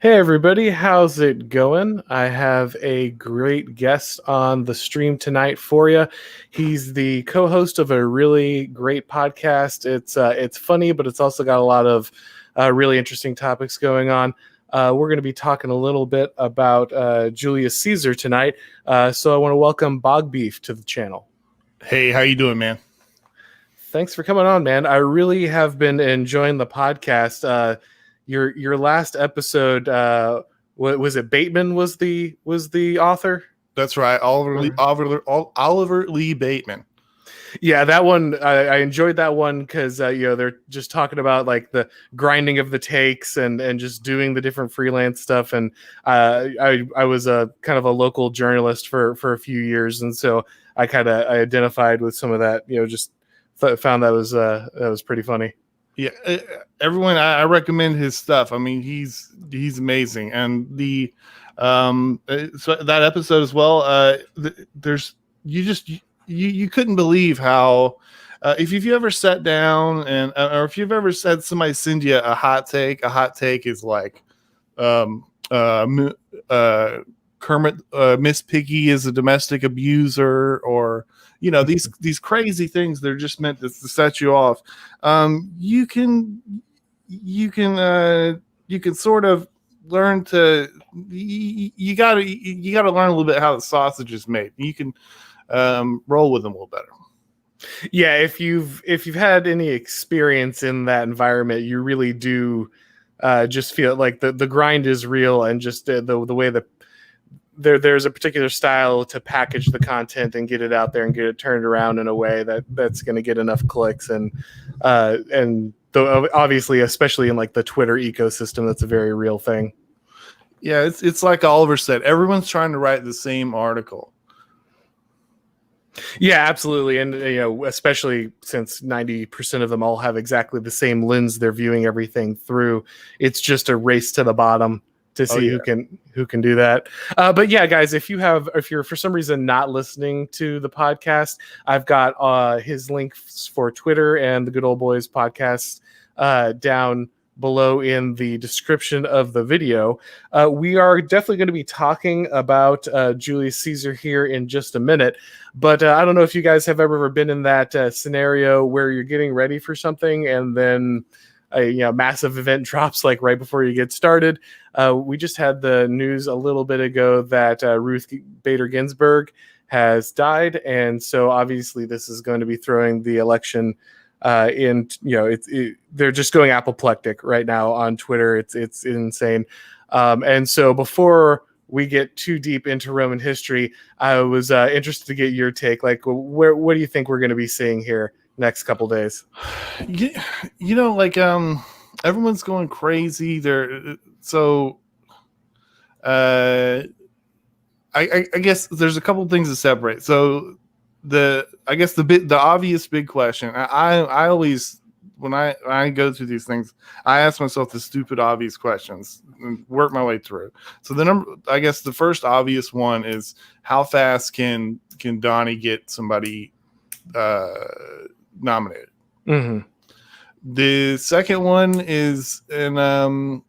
Hey everybody, how's it going? I have a great guest on the stream tonight for you. He's the co-host of a really great podcast. It's funny, but it's also got a lot of really interesting topics going on. We're going to be talking a little bit about Julius Caesar tonight. So I want to welcome Bog Beef to the channel. Hey, how you doing, man? Thanks for coming on, man. I really have been enjoying the podcast. Your last episode, what was it? Bateman was the author. That's right, Oliver Lee Bateman. Yeah, that one I enjoyed that one because they're just talking about like the grinding of the takes and just doing the different freelance stuff. And I was a kind of a local journalist for a few years, and so I identified with some of that. Just found that was pretty funny. Yeah, everyone, I recommend his stuff. I mean, he's amazing, and the so that episode as well. You couldn't believe how if you've ever sat down and or if you've ever said somebody send you a hot take is like Kermit, Miss Piggy is a domestic abuser, or these crazy things. They're just meant to set you off. You can sort of learn to you got to learn a little bit how the sausage is made. You can roll with them a little better. Yeah, if you've had any experience in that environment, you really do just feel like the grind is real, and just the way that there's a particular style to package the content and get it out there and get it turned around in a way that's going to get enough clicks, and obviously, especially in like the Twitter ecosystem, that's a very real thing. Yeah, it's like Oliver said, everyone's trying to write the same article. Yeah, absolutely. And especially since 90% of them all have exactly the same lens they're viewing everything through, it's just a race to the bottom to see who can do that. But yeah, guys, if you're for some reason not listening to the podcast, I've got his links for Twitter and the Good Ol Boyz Podcast down below in the description of the video. We are definitely going to be talking about Julius Caesar here in just a minute, but I don't know if you guys have ever been in that scenario where you're getting ready for something and then a massive event drops like right before you get started. We just had the news a little bit ago that Ruth Bader Ginsburg has died, and so obviously this is going to be throwing the election they're just going apoplectic right now on Twitter. It's insane. And so before we get too deep into Roman history, I was interested to get your take. Like, what do you think we're going to be seeing here next couple days? Everyone's going crazy there. So I guess there's a couple things to separate. So the obvious big question, I always, when I go through these things, I ask myself the stupid obvious questions and work my way through. So the first obvious one is, how fast can Donnie get somebody nominated? Mm-hmm. The second one is, and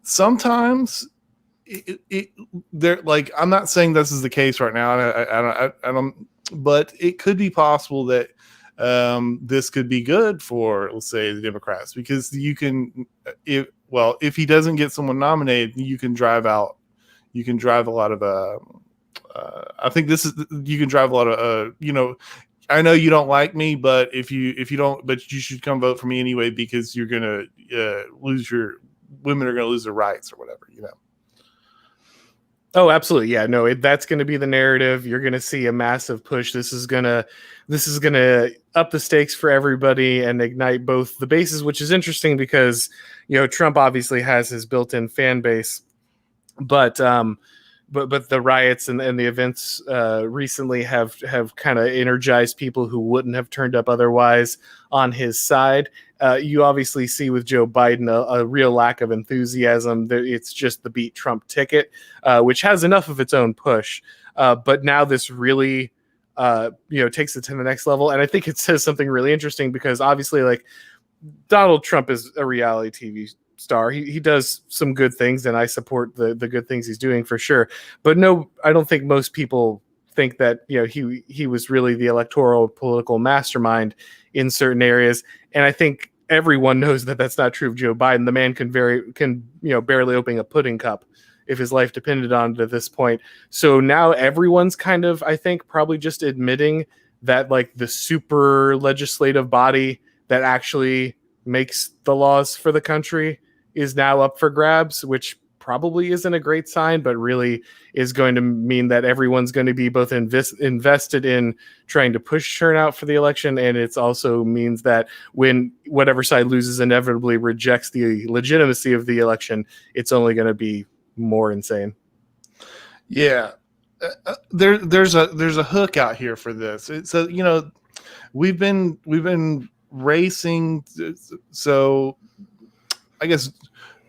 sometimes they're like, I'm not saying this is the case right now. I don't, but it could be possible that this could be good for, let's say, the Democrats, because you can, if he doesn't get someone nominated, you can drive a lot of I think you can drive a lot of I know you don't like me, but if you don't, but you should come vote for me anyway, because you're gonna women are gonna lose their rights or whatever, Oh, absolutely. Yeah, no, that's going to be the narrative. You're going to see a massive push. This is going to up the stakes for everybody and ignite both the bases, which is interesting because, Trump obviously has his built-in fan base, but the riots and the events recently have kind of energized people who wouldn't have turned up otherwise on his side. You obviously see with Joe Biden a real lack of enthusiasm. It's just the beat Trump ticket, which has enough of its own push. But now this really takes it to the next level. And I think it says something really interesting, because obviously, like, Donald Trump is a reality TV star. He does some good things, and I support the good things he's doing for sure. But no, I don't think most people think that he was really the electoral political mastermind in certain areas. And I think everyone knows that that's not true of Joe Biden. The man can barely open a pudding cup if his life depended on it at this point. So now everyone's kind of, I think, probably just admitting that like the super legislative body that actually makes the laws for the country is now up for grabs, which probably isn't a great sign, but really is going to mean that everyone's going to be both invested in trying to push turnout for the election. And it also means that when whatever side loses inevitably rejects the legitimacy of the election, it's only going to be more insane. Yeah. There's a hook out here for this. So, we've been racing. So I guess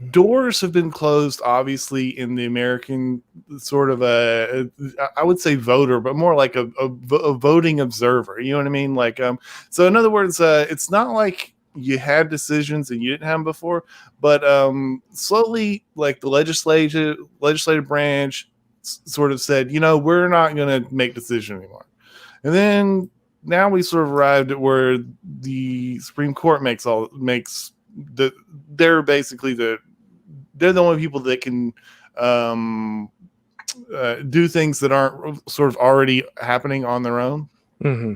doors have been closed, obviously, in the American sort of I would say voter, but more like a voting observer. You know what I mean? Like, so in other words, it's not like you had decisions and you didn't have them before, but slowly, like the legislative branch sort of said, we're not going to make decisions anymore. And then now we sort of arrived at where the Supreme Court they're basically they're the only people that can do things that aren't sort of already happening on their own. Mm-hmm.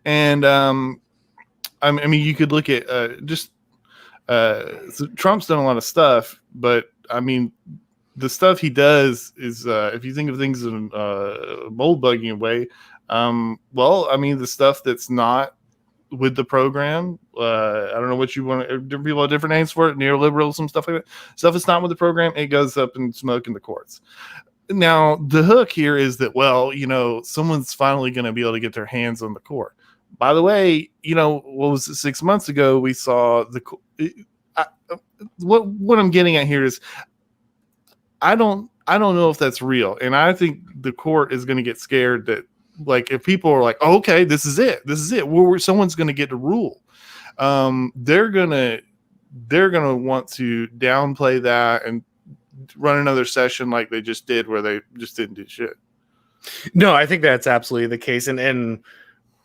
And I mean, you could look at so Trump's done a lot of stuff, but I mean, the stuff he does is, if you think of things in a mold bugging way, well, I mean, the stuff that's not with the program, I don't know what you want. Different people have different names for it, neoliberalism, stuff like that. Stuff that's not with the program, it goes up in smoke in the courts. Now, the hook here is that, well, someone's finally going to be able to get their hands on the court. By the way, what was it, 6 months ago, we saw what I'm getting at here is, I don't know if that's real. And I think the court is going to get scared that, like, if people are like, oh, okay, this is it. Someone's going to get to rule. They're going to want to downplay that and run another session like they just did, where they just didn't do shit. No, I think that's absolutely the case. And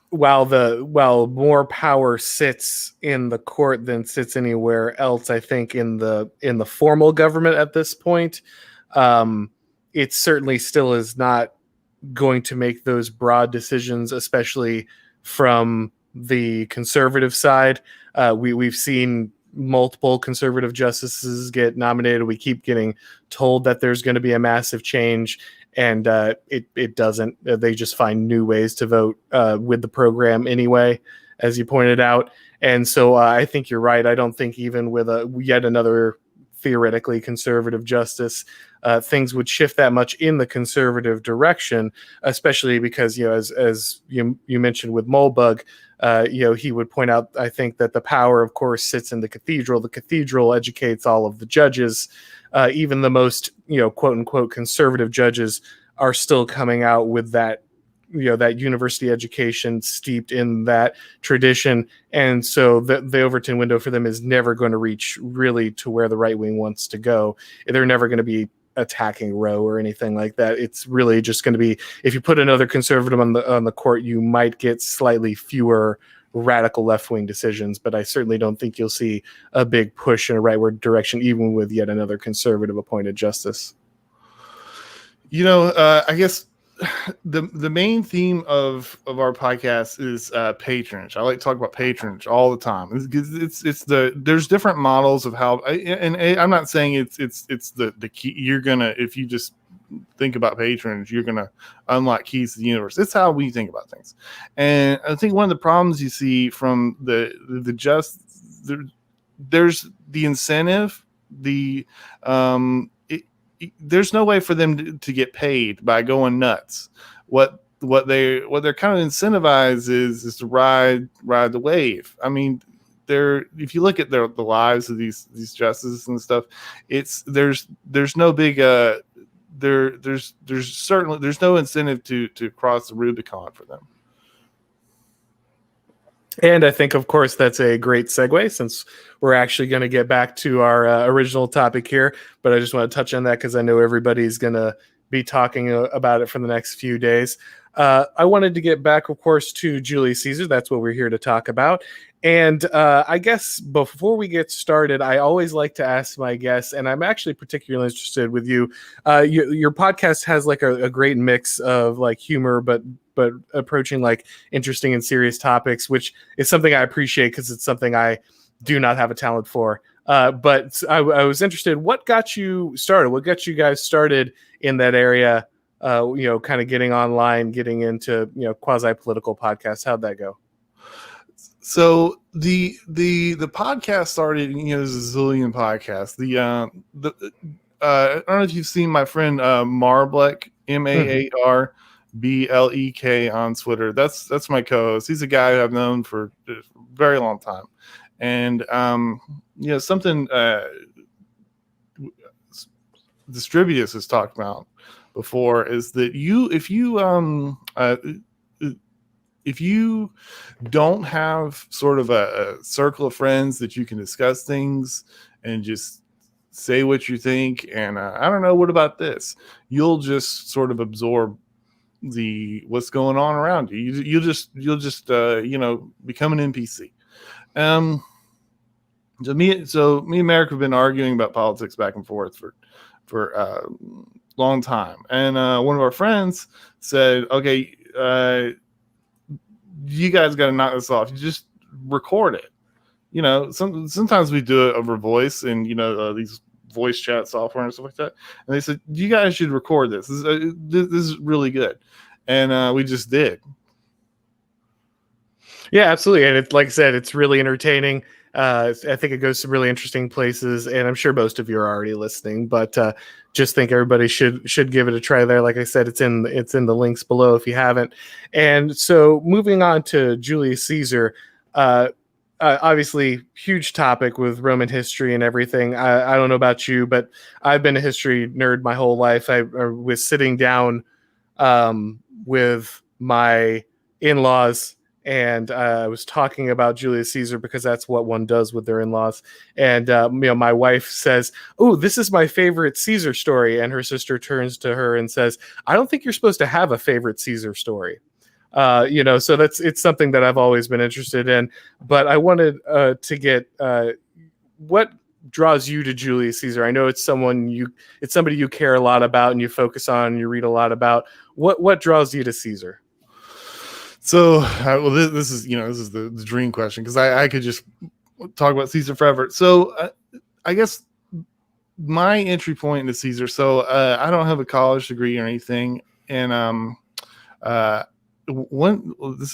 while more power sits in the court than sits anywhere else, I think in the formal government at this point, it certainly still is not going to make those broad decisions, especially from the conservative side. We've seen multiple conservative justices get nominated. We keep getting told that there's going to be a massive change, and it doesn't. They just find new ways to vote with the program anyway, as you pointed out. And so I think you're right. I don't think even with yet another theoretically conservative justice, things would shift that much in the conservative direction, especially because, as you mentioned with Mulbug, he would point out, I think, that the power, of course, sits in the cathedral. The cathedral educates all of the judges. Even the most, quote unquote, conservative judges are still coming out with that, that university education steeped in that tradition. And so the Overton window for them is never going to reach really to where the right wing wants to go. They're never going to be attacking Roe or anything like that. It's really just going to be, if you put another conservative on the court, you might get slightly fewer radical left-wing decisions, but I certainly don't think you'll see a big push in a rightward direction, even with yet another conservative appointed justice. I guess the main theme of our podcast is patronage. I like to talk about patronage all the time. There's different models of how, and I'm not saying it's the key. You're gonna, if you just think about patronage, you're gonna unlock keys to the universe. It's how we think about things. And I think one of the problems you see from there's the incentive, there's no way for them to get paid by going nuts. What they're kind of incentivized is to ride the wave. I mean, if you look at the lives of these justices and stuff, there's no big there's no incentive to cross the Rubicon for them. And I think, of course, that's a great segue since we're actually going to get back to our original topic here. But I just want to touch on that because I know everybody's going to be talking about it for the next few days. I wanted to get back, of course, to Julius Caesar. That's what we're here to talk about. And I guess before we get started, I always like to ask my guests, and I'm actually particularly interested with you. Your podcast has like a great mix of like humor, but approaching like interesting and serious topics, which is something I appreciate because it's something I do not have a talent for. But I was interested, what got you started? What got you guys started in that area? Kind of getting online, getting into, quasi-political podcasts. How'd that go? So the podcast started, there's a zillion podcasts. I don't know if you've seen my friend Marblek, MAARBLEK on Twitter. That's my co-host. He's a guy who I've known for a very long time. And something Distributus has talked about before is that if you don't have sort of a circle of friends that you can discuss things and just say what you think, and I don't know, what about this? You'll just sort of absorb what's going on around you. You'll just become an NPC. So me and Merrick have been arguing about politics back and forth for a long time, and one of our friends said, "Okay, you guys got to knock this off. You just record it. Sometimes we do it over voice and these voice chat software and stuff like that." And they said, "You guys should record this. This is really good," and we just did. Yeah, absolutely. And it's like I said, it's really entertaining. I think it goes to really interesting places, and I'm sure most of you are already listening, but just think everybody should give it a try there. Like I said, it's in the links below if you haven't. And so moving on to Julius Caesar, obviously huge topic with Roman history and everything. I don't know about you, but I've been a history nerd my whole life. I was sitting down with my in-laws, and I was talking about Julius Caesar because that's what one does with their in-laws. And my wife says, "Oh, this is my favorite Caesar story," and her sister turns to her and says, "I don't think you're supposed to have a favorite Caesar story." So it's something that I've always been interested in. But I wanted to get what draws you to Julius Caesar. I know it's somebody you care a lot about and you focus on and you read a lot about. What draws you to Caesar? So, this is the dream question, because I could just talk about Caesar forever. So, I guess my entry point into Caesar. So, I don't have a college degree or anything, and this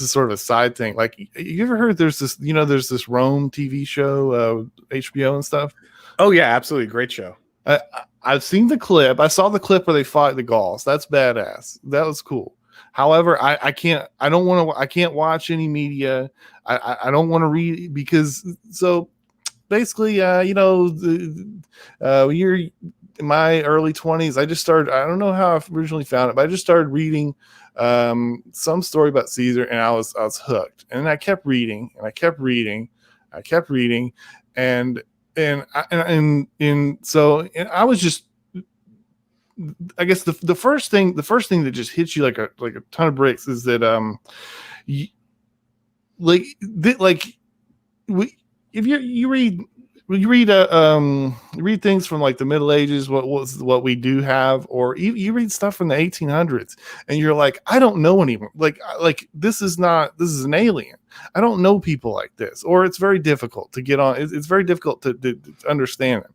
is sort of a side thing. Like, you ever heard there's this Rome TV show, HBO and stuff? Oh yeah, absolutely, great show. I've seen the clip. I saw the clip where they fought the Gauls. That's badass. That was cool. However, I can't watch any media. I don't want to read, because so basically, you're in my early 20s. I just started, I don't know how I originally found it, but I just started reading some story about Caesar, and I was hooked. And I kept reading, and I kept reading, and so I was just, I guess the first thing that just hits you like a ton of bricks is that if you read things from like the Middle Ages, what we do have, or you read stuff from the 1800s, and you're like, I don't know anyone. Like this is an alien. I don't know people like this, or it's very difficult to get on. It's very difficult to understand them.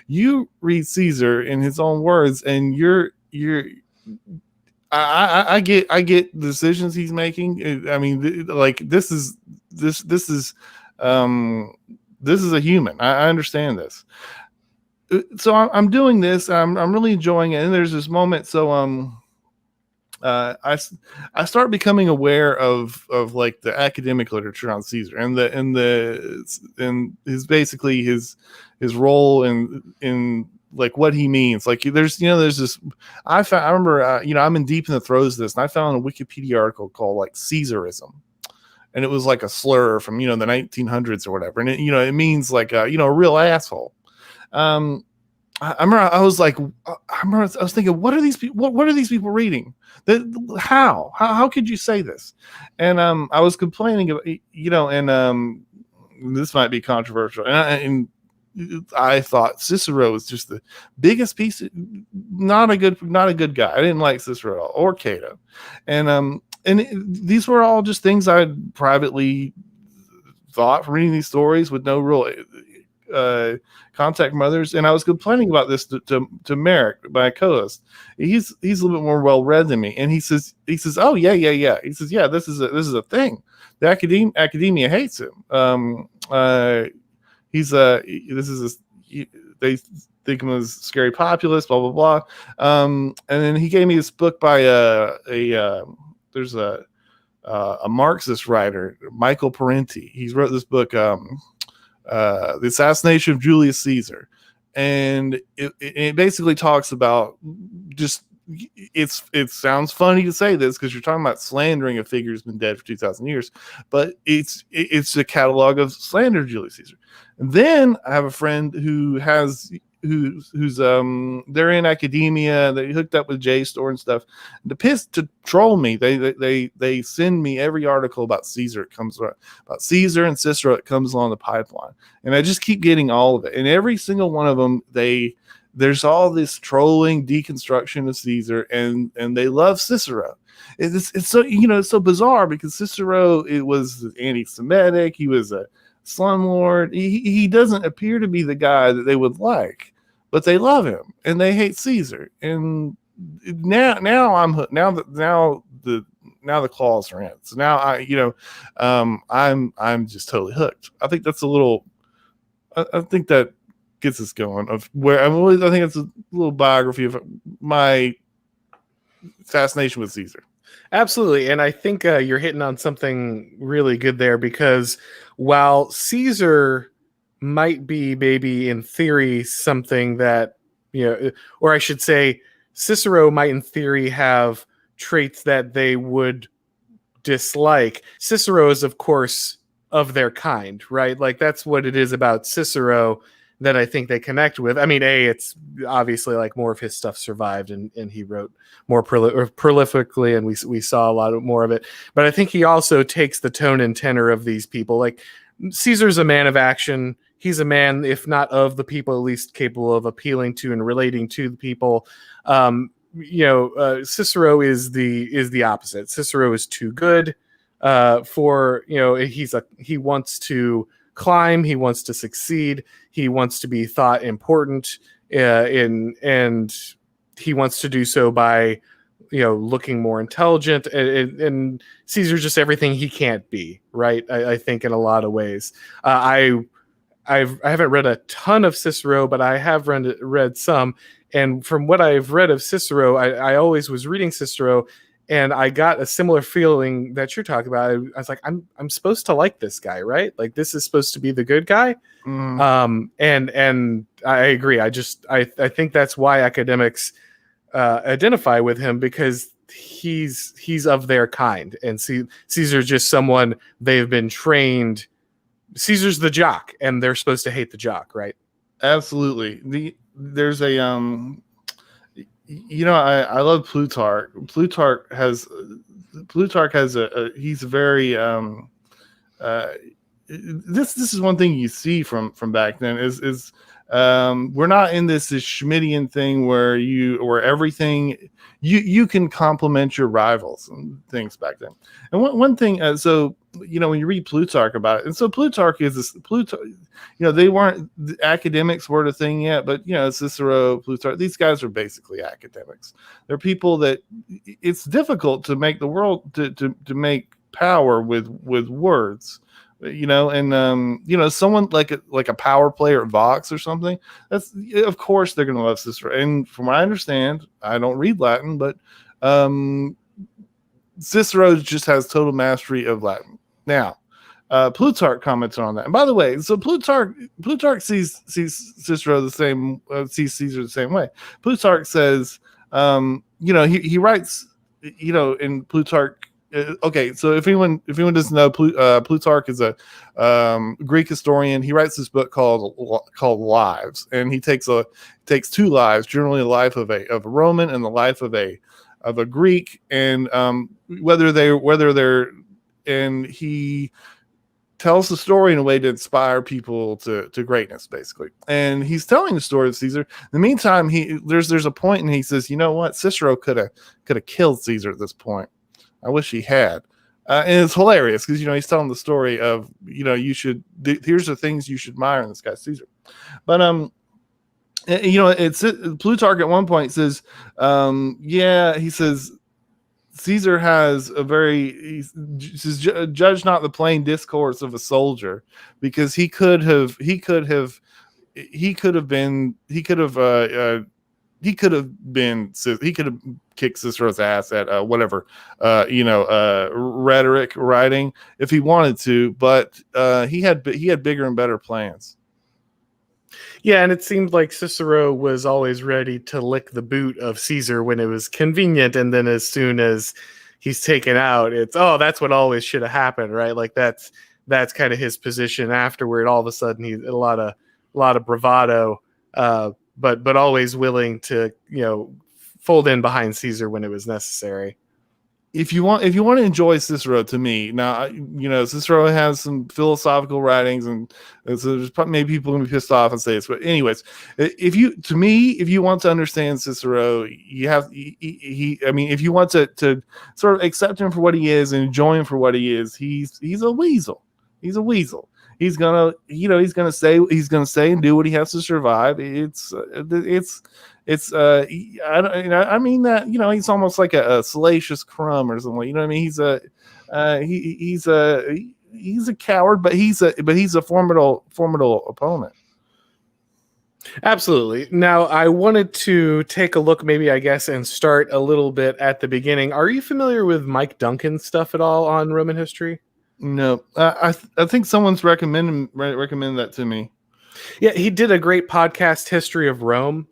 You read Caesar in his own words, and I get the decisions he's making. I mean, this is a human. I understand this. So I'm doing this. I'm really enjoying it. And there's this moment. So I start becoming aware of like the academic literature on Caesar and his role in like what he means. Like there's this. I remember I'm in deep in the throes of this, and I found a Wikipedia article called like Caesarism. and it was like a slur from the 1900s or whatever, and it means like a real asshole. I remember I was like, I was thinking, what are these people? What are these people reading? How could you say this? And I was complaining about, and this might be controversial, and I thought Cicero was just the biggest piece. Not a good guy. I didn't like Cicero at all, or Cato, and these were all just things I privately thought from reading these stories with no real contact from others. And I was complaining about this to Merrick, my co-host. He's a little bit more well read than me, and he says, oh yeah. He says, yeah, this is a thing. The academia hates him. They think him as scary populist, blah blah blah. And then he gave me this book by there's a Marxist writer, Michael Parenti. He's wrote this book, The Assassination of Julius Caesar, and it basically talks about just. It sounds funny to say this because you're talking about slandering a figure who's been dead for 2,000 years, but it's a catalog of slander of Julius Caesar. And then I have a friend who's they're in academia. They hooked up with JSTOR and stuff. And to troll me, they send me every article about Caesar. It comes about Caesar and Cicero. It comes along the pipeline, and I just keep getting all of it. And every single one of them, there's all this trolling deconstruction of Caesar, and they love Cicero. It's so it's so bizarre because Cicero, it was anti-Semitic. He was a slumlord. He doesn't appear to be the guy that they would like, but they love him and they hate Caesar. And now I'm hooked. Now the claws are in. So now I'm just totally hooked. I think that's a little. I think that gets us going of where I think it's a little biography of my fascination with Caesar. Absolutely. And I think you're hitting on something really good there, because while Caesar might be maybe in theory something that, or I should say Cicero might in theory have traits that they would dislike. Cicero is, of course, of their kind, right? Like that's what it is about Cicero that I think they connect with. I mean, it's obviously like more of his stuff survived and he wrote more prolifically, and we saw a lot more of it. But I think he also takes the tone and tenor of these people. Like Caesar's a man of action. He's a man, if not of the people, at least capable of appealing to and relating to the people. Cicero is the opposite. Cicero is too good for, he wants to climb, he wants to succeed, he wants to be thought important, and he wants to do so by looking more intelligent, and Caesar's just everything he can't be, right? I think in a lot of ways. I haven't read a ton of Cicero, but I have read some, and from what I've read of Cicero, I always was reading Cicero, and I got a similar feeling that you're talking about. I was like, I'm supposed to like this guy, right? Like this is supposed to be the good guy. And I agree. I think that's why academics identify with him, because he's of their kind, and Caesar's just someone they've been trained. Caesar's the jock, and they're supposed to hate the jock, right? Absolutely. There's a I love Plutarch. Plutarch has he's very this is one thing you see from back then is we're not in this Schmittian thing where everything you can compliment your rivals and things back then. And one thing, so when you read Plutarch about it, and so Plutarch is this they weren't, the academics weren't a thing yet, but Cicero, Plutarch, these guys are basically academics. They're people that it's difficult to make the world to make power with words. Someone like a power player at Vox or something, that's, of course they're going to love Cicero. And from what I understand, I don't read Latin, but Cicero just has total mastery of Latin. Now, Plutarch comments on that. And by the way, so Plutarch sees Cicero the same, sees Caesar the same way. Plutarch says, he writes, in Plutarch, okay, so if anyone doesn't know, Plutarch is a Greek historian. He writes this book called Lives, and he takes two lives, generally the life of a Roman and the life of a Greek, and and he tells the story in a way to inspire people to greatness, basically. And he's telling the story of Caesar. In the meantime, there's a point, and he says, you know what, Cicero could have killed Caesar at this point. I wish he had. And it's hilarious because he's telling the story of here's the things you should admire in this guy Caesar. But it's Plutarch at one point says, he says, Caesar has he says, judge not the plain discourse of a soldier, because he could have kicked Cicero's ass at rhetoric writing if he wanted to, but he had bigger and better plans. Yeah, and it seemed like Cicero was always ready to lick the boot of Caesar when it was convenient, and then as soon as he's taken out, it's that's what always should have happened, right? Like that's kind of his position afterward. All of a sudden, he's a lot of bravado, but always willing to fold in behind Caesar when it was necessary. If you want to enjoy Cicero, to me now, Cicero has some philosophical writings, and so there's maybe people gonna be pissed off and say this, but anyways, if you want to understand Cicero, you have if you want to sort of accept him for what he is and enjoy him for what he is, he's a weasel. He's a weasel. He's gonna say and do what he has to survive. I mean that he's almost like a salacious crumb or something. You know what I mean? He's a coward, but he's a formidable opponent. Absolutely. Now, I wanted to take a look, maybe I guess, and start a little bit at the beginning. Are you familiar with Mike Duncan's stuff at all on Roman history? No, I think someone's recommended that to me. Yeah, he did a great podcast, History of Rome.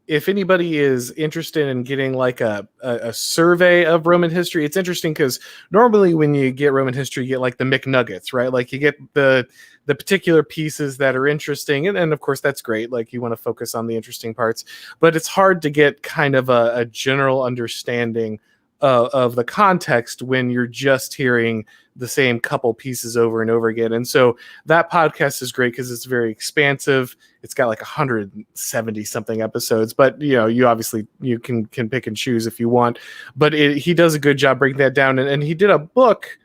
If anybody is interested in getting like a survey of Roman history, it's interesting because normally when you get Roman history, you get like the McNuggets, right? Like you get the particular pieces that are interesting, and of course that's great. Like you want to focus on the interesting parts, but it's hard to get kind of a general understanding of the context when you're just hearing the same couple pieces over and over again. And so that podcast is great because it's very expansive. It's got like 170 something episodes, but you obviously you can pick and choose if you want, but he does a good job breaking that down. And he did a book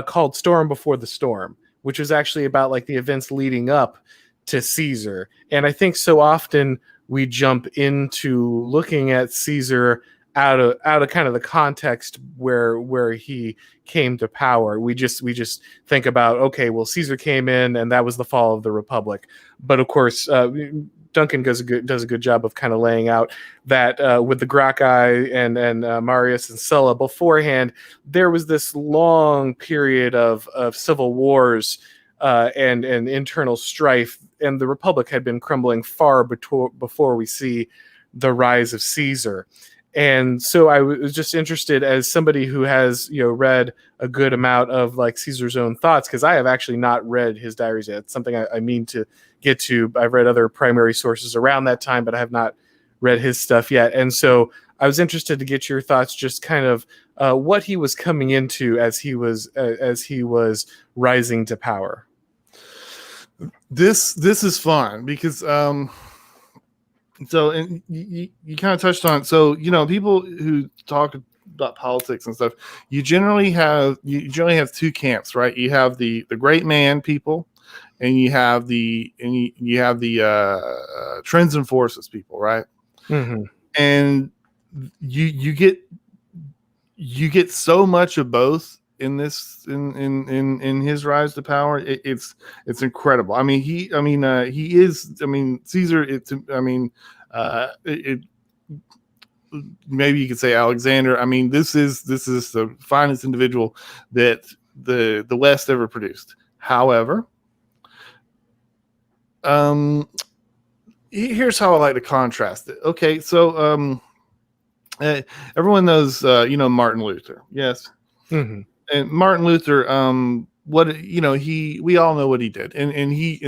called Storm Before the Storm, which was actually about like the events leading up to Caesar. And I think so often we jump into looking at Caesar out of kind of the context where he came to power. We just think about, okay, well, Caesar came in and that was the fall of the Republic. But of course, Duncan does a good job of kind of laying out that with the Gracchi and Marius and Sulla beforehand, there was this long period of civil wars and internal strife, and the Republic had been crumbling far before we see the rise of Caesar. And so I was just interested, as somebody who has, read a good amount of like Caesar's own thoughts, because I have actually not read his diaries yet. It's something I mean to get to. I've read other primary sources around that time, but I have not read his stuff yet. And so I was interested to get your thoughts, just kind of what he was coming into as he was rising to power. This is fun because so, and you kind of touched on it. So, people who talk about politics and stuff, you generally have two camps, right? You have the great man people, and you have the trends and forces people, right? Mm-hmm. And you get so much of both in this in his rise to power. It's incredible. Caesar. Maybe you could say Alexander. This is the finest individual that the West ever produced. However, here's how I like to contrast it. Okay, so everyone knows Martin Luther. Yes. Mm-hmm. And Martin Luther, we all know what he did, and he,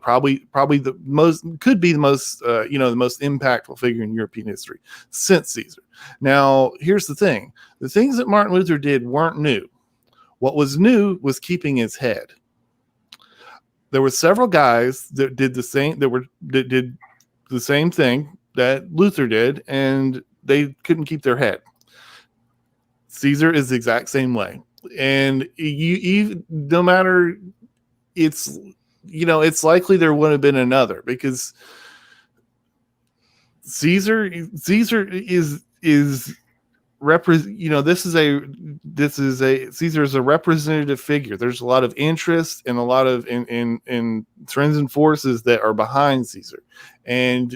probably the most the most impactful figure in European history since Caesar. Now, here's the thing: the things that Martin Luther did weren't new. What was new was keeping his head. There were several guys that did the same that did the same thing that Luther did, and they couldn't keep their head. Caesar is the exact same way. And no matter, it's likely there would have been another, because Caesar Caesar is a representative figure. There's a lot of interest and a lot of in trends and forces that are behind Caesar, and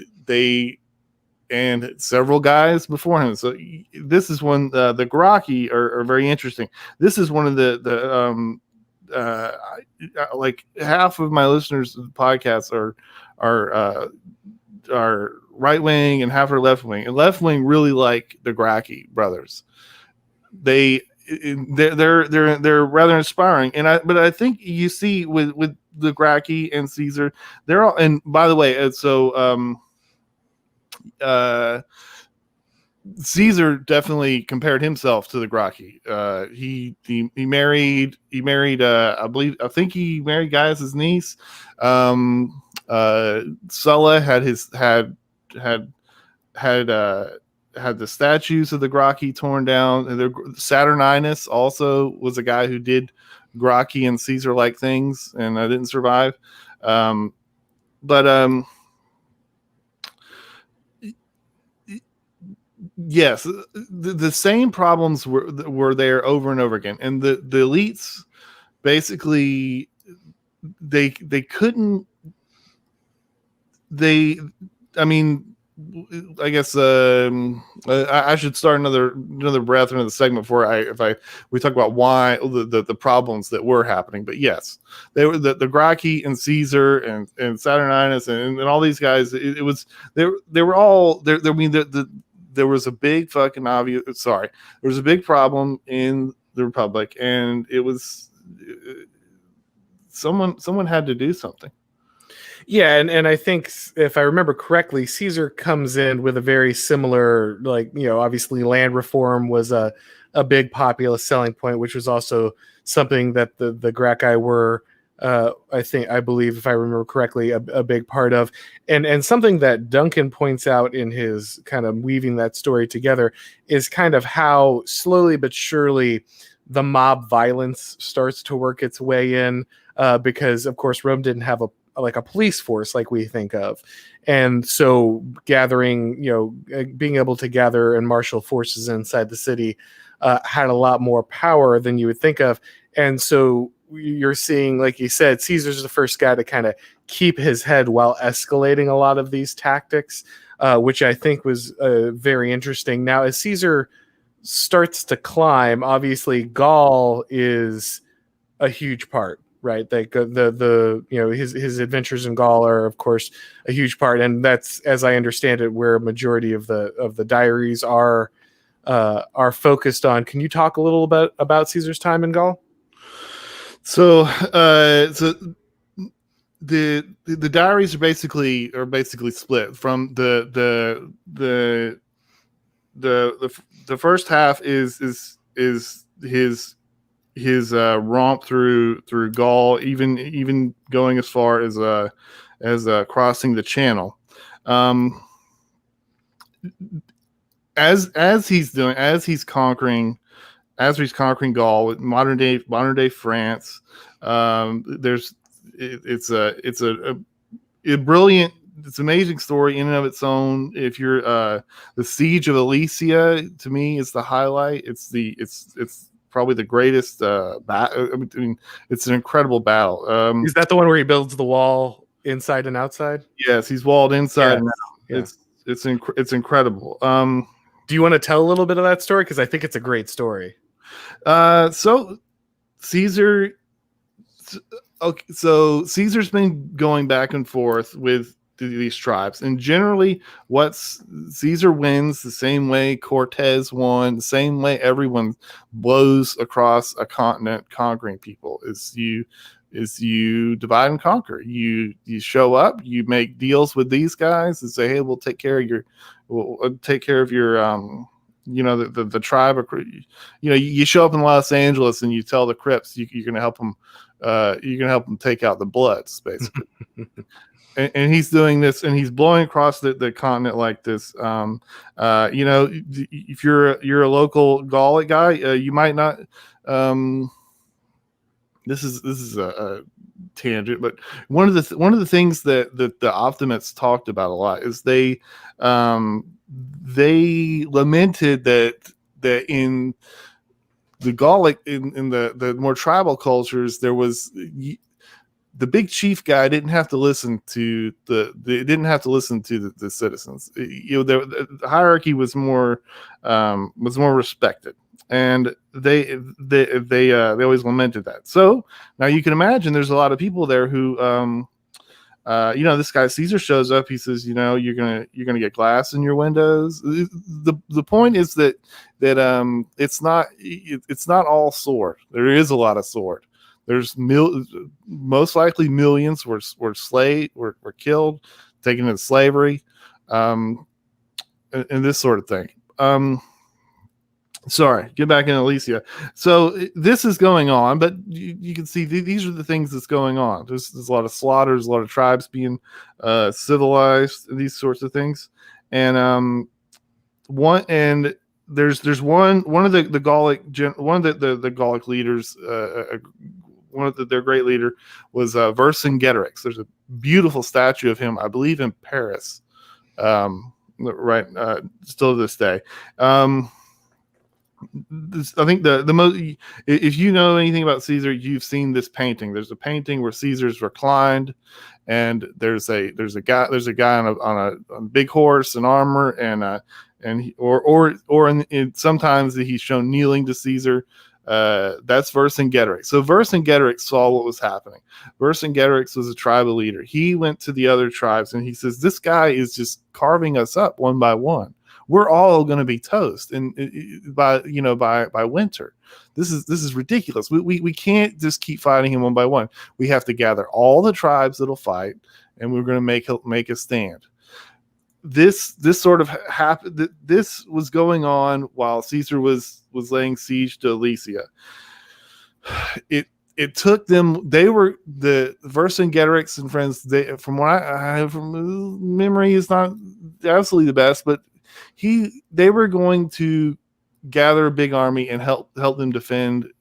several guys before him. So this is one, the Gracchi are very interesting. This is one of the like half of my listeners to the podcast are right wing and half are left wing. And left wing really like the Gracchi brothers. They're rather inspiring. But I think you see with the Gracchi and Caesar, they're all. And by the way, Caesar definitely compared himself to the Gracchi. He married I think he married Gaius's niece. Sulla had the statues of the Gracchi torn down. And Saturninus also was a guy who did Gracchi and Caesar like things, and didn't survive. Yes, the same problems were there over and over again, and the elites basically they couldn't. I mean, I guess I should start another breath, another segment before we talk about why the problems that were happening. But yes, they were the Gracchi and Caesar and Saturninus and all these guys. It was they were all there. I mean, there was a big there was a big problem in the Republic, and it was someone had to do something. Yeah, and I think, if I remember correctly, Caesar comes in with a very similar, obviously land reform was a big selling point, which was also something that the Gracchi were, I believe, if I remember correctly, a big part of, and something that Duncan points out in his kind of weaving that story together is kind of how slowly but surely the mob violence starts to work its way in, because of course Rome didn't have a police force like we think of, and so gathering, being able to gather and marshal forces inside the city had a lot more power than you would think of. And so you're seeing, like you said, Caesar's the first guy to kind of keep his head while escalating a lot of these tactics, which I think was very interesting. Now, as Caesar starts to climb, obviously Gaul is a huge part, right? Like his adventures in Gaul are, of course, a huge part, and that's, as I understand it, where a majority of the diaries are focused on. Can you talk a little about Caesar's time in Gaul? So the diaries are basically split from the first half is his romp through Gaul, even going as far as crossing the Channel. As he's conquering Gaul with modern day France. It's a brilliant, it's an amazing story in and of its own. If you're the Siege of Alesia, to me, is the highlight. It's probably the greatest battle. I mean, it's an incredible battle. Is that the one where he builds the wall inside and outside? Yes, he's walled inside and out. Yeah. It's incredible. Do you want to tell a little bit of that story? Because I think it's a great story. So Caesar's been going back and forth with these tribes. And generally, Caesar wins the same way Cortez won, the same way everyone blows across a continent conquering people. Is you divide and conquer. You show up, you make deals with these guys and say, hey, we'll take care of your the tribe. You show up in Los Angeles and you tell the Crips you're going to help them. You're going to help them take out the Bloods, basically. and he's doing this, and he's blowing across the continent like this. If you're a local Gallic guy, you might not. This is a tangent, but one of the things that the optimists talked about a lot is they lamented that in the Gallic, in the more tribal cultures, there was the big chief guy didn't have to listen to the citizens. The hierarchy was more respected, and they always lamented that. So now you can imagine there's a lot of people there who this guy Caesar shows up. He says, you're gonna get glass in your windows. The point is that it's not all sword. There is a lot of sword. There's most likely millions were killed, taken into slavery, and this sort of thing. Sorry, get back in Alicia. So this is going on, but you can see these are the things that's going on. There's a lot of slaughters, a lot of tribes being civilized, these sorts of things. And there's one of the Gallic the Gallic leaders, their great leader was Vercingetorix. There's a beautiful statue of him, I believe, in Paris, still to this day. I think the most, if you know anything about Caesar, you've seen this painting. There's a painting where Caesar's reclined, and there's a guy on a big horse and armor, and sometimes he's shown kneeling to Caesar. That's Vercingetorix. So Vercingetorix saw what was happening. Vercingetorix was a tribal leader. He went to the other tribes and he says, this guy is just carving us up one by one. We're all going to be toast, and by winter. This is ridiculous. We can't just keep fighting him one by one. We have to gather all the tribes that'll fight, and we're going to make a stand. This sort of happened. This was going on while Caesar was laying siege to Alesia. It took them. They were the Vercingetorix and friends. From what I have from memory, is not absolutely the best, but they were going to gather a big army and help them defend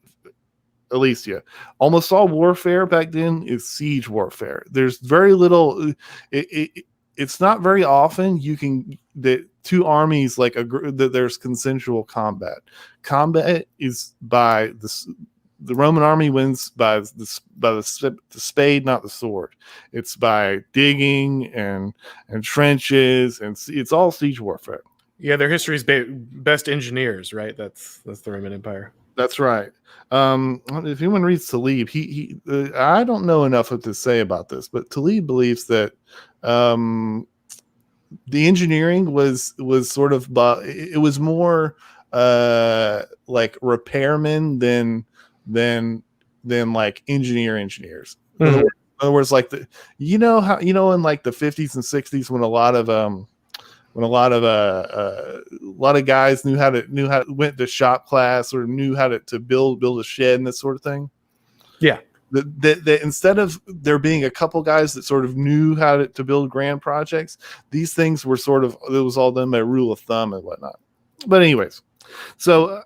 Alesia. Almost all warfare back then is siege warfare. There's very little. It's not very often that two armies that there's consensual combat. Combat is by the Roman army wins by the spade, not the sword. It's by digging and trenches, and it's all siege warfare. Yeah, their history is best engineers, right? That's the Roman Empire. That's right. If anyone reads Talib, he I don't know enough to say about this, but Talib believes that the engineering was sort of, it was more like repairmen than like engineers. Mm-hmm. In other words, like in like the 50s and 60s when a lot of guys knew how to went to shop class or knew how to build a shed and that sort of thing. Yeah. That instead of there being a couple guys that sort of knew how to build grand projects, these things were it was all done by rule of thumb and whatnot. But anyways, so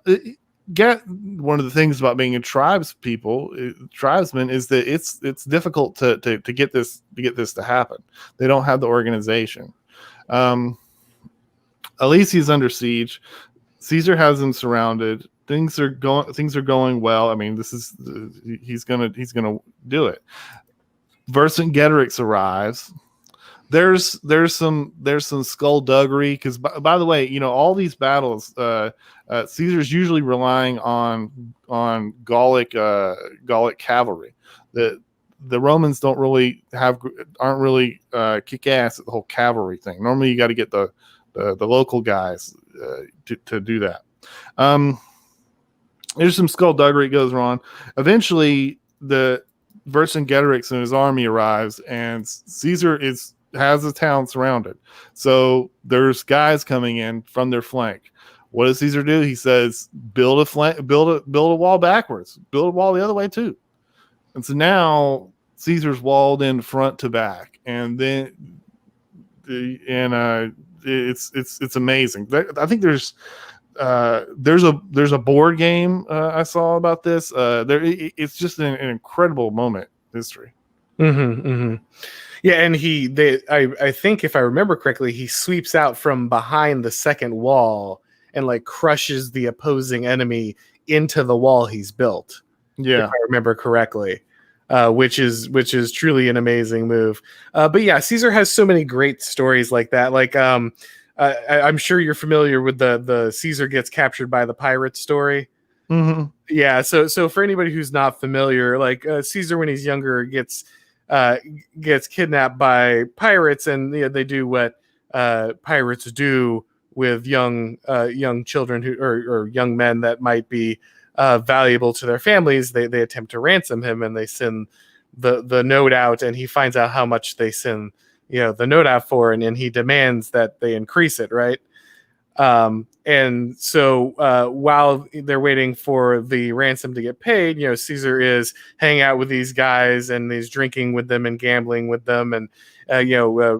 one of the things about being a tribesman is that it's difficult to get this to happen. They don't have the organization. Alesia is under siege. Caesar has them surrounded. Things are going well. I mean, he's gonna do it. Vercingetorix arrives. There's some skullduggery because by the way, all these battles, Caesar's usually relying on Gallic cavalry. the Romans aren't really kick ass at the whole cavalry thing. Normally, you got to get the local guys to do that. There's some skullduggery goes on. Eventually, the Vercingetorix and his army arrives, and Caesar has the town surrounded. So there's guys coming in from their flank. What does Caesar do? He says, build a wall backwards, build a wall the other way too. And so now Caesar's walled in front to back, and then it's amazing. I think there's a board game I saw about this. It's just an incredible moment in history. Mm-hmm, mm-hmm. Yeah, and I think if I remember correctly, he sweeps out from behind the second wall and like crushes the opposing enemy into the wall he's built. Yeah, if I remember correctly, which is truly an amazing move. But yeah, Caesar has so many great stories like that. Like I'm sure you're familiar with the Caesar gets captured by the pirates story. Mm-hmm. Yeah, so for anybody who's not familiar, like Caesar when he's younger gets kidnapped by pirates, and they do what pirates do with young children or young men that might be valuable to their families. They attempt to ransom him, and they send the note out, and he finds out how much they send the note out for, and he demands that they increase it, right? And so while they're waiting for the ransom to get paid, Caesar is hanging out with these guys, and he's drinking with them and gambling with them, and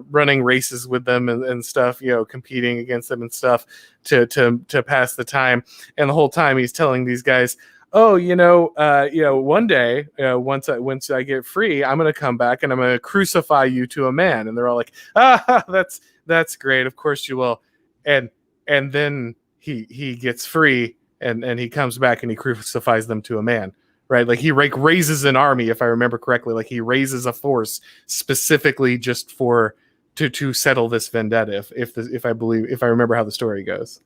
running races with them and stuff, competing against them and stuff to pass the time. And the whole time he's telling these guys, oh, one day, once I get free, I'm going to come back and I'm going to crucify you to a man. And they're all like, that's great. Of course you will. And then he gets free and he comes back and he crucifies them to a man, right? Like he raises an army, if I remember correctly. Like he raises a force specifically just to settle this vendetta. If I remember how the story goes.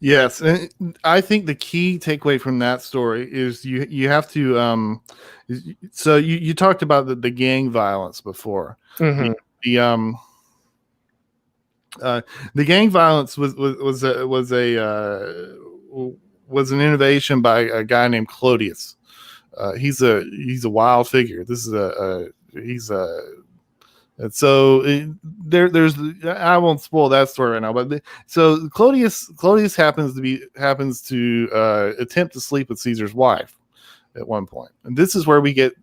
Yes, and I think the key takeaway from that story is you have to. So you talked about the gang violence before. Mm-hmm. The gang violence was an innovation by a guy named Clodius. He's a wild figure. And so there's I won't spoil that story right now, but so Clodius happens to attempt to sleep with Caesar's wife at one point, and this is where we get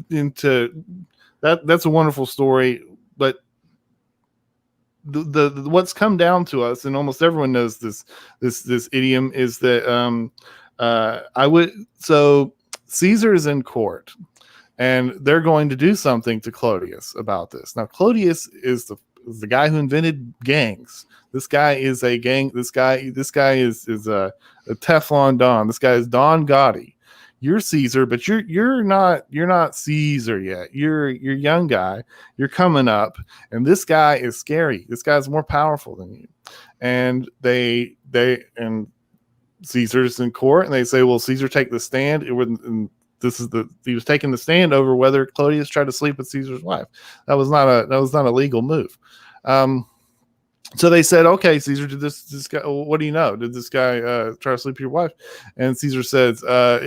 into that. That's a wonderful story, but the what's come down to us, and almost everyone knows this idiom, is that so Caesar is in court. And they're going to do something to Clodius about this. Now, Clodius is the guy who invented gangs. This guy is a gang. This guy is a Teflon Don. This guy is Don Gotti. You're Caesar, but you're not Caesar yet. You're a young guy. You're coming up, and this guy is scary. This guy's more powerful than you. And and Caesar's in court, and they say, "Well, Caesar, take the stand." He was taking the stand over whether Clodius tried to sleep with Caesar's wife. That was not a legal move. So they said, "Okay, Caesar, did this guy? What do you know? Did this guy try to sleep with your wife?" And Caesar says, "I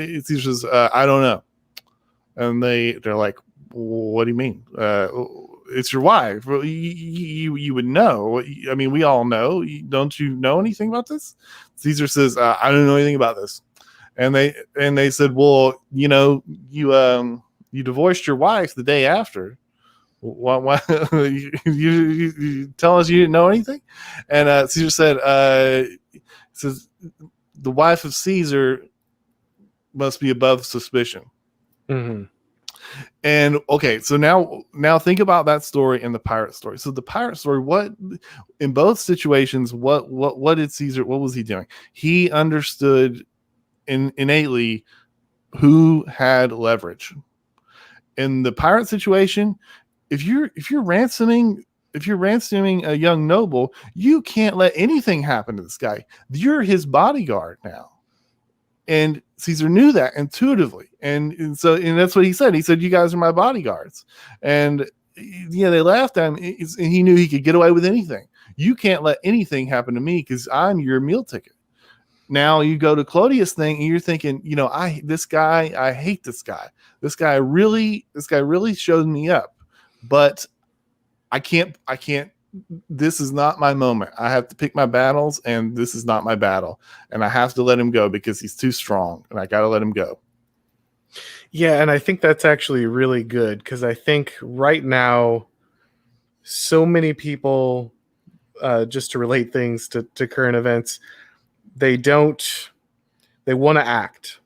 don't know." And they're like, "What do you mean? It's your wife. Well, you would know. I mean, we all know. Don't you know anything about this?" Caesar says, "I don't know anything about this." And they said, "Well, you divorced your wife the day after. Why you tell us you didn't know anything?" And Caesar says the wife of Caesar must be above suspicion. Mm-hmm. And okay, so now think about that story and the pirate story. So the pirate story, what in both situations, what did Caesar? What was he doing? He understood innately who had leverage. In the pirate situation, if you're ransoming a young noble, you can't let anything happen to this guy. You're his bodyguard now. And Caesar knew that intuitively. And that's what he said. He said, "You guys are my bodyguards." And they laughed at him. And he knew he could get away with anything. You can't let anything happen to me because I'm your meal ticket. Now you go to Claudius thing and you're thinking, I hate this guy. This guy really showed me up, but I can't, this is not my moment. I have to pick my battles, and this is not my battle. And I have to let him go because he's too strong, and I got to let him go. Yeah, and I think that's actually really good, because I think right now, so many people, just to relate things to current events, they want to act,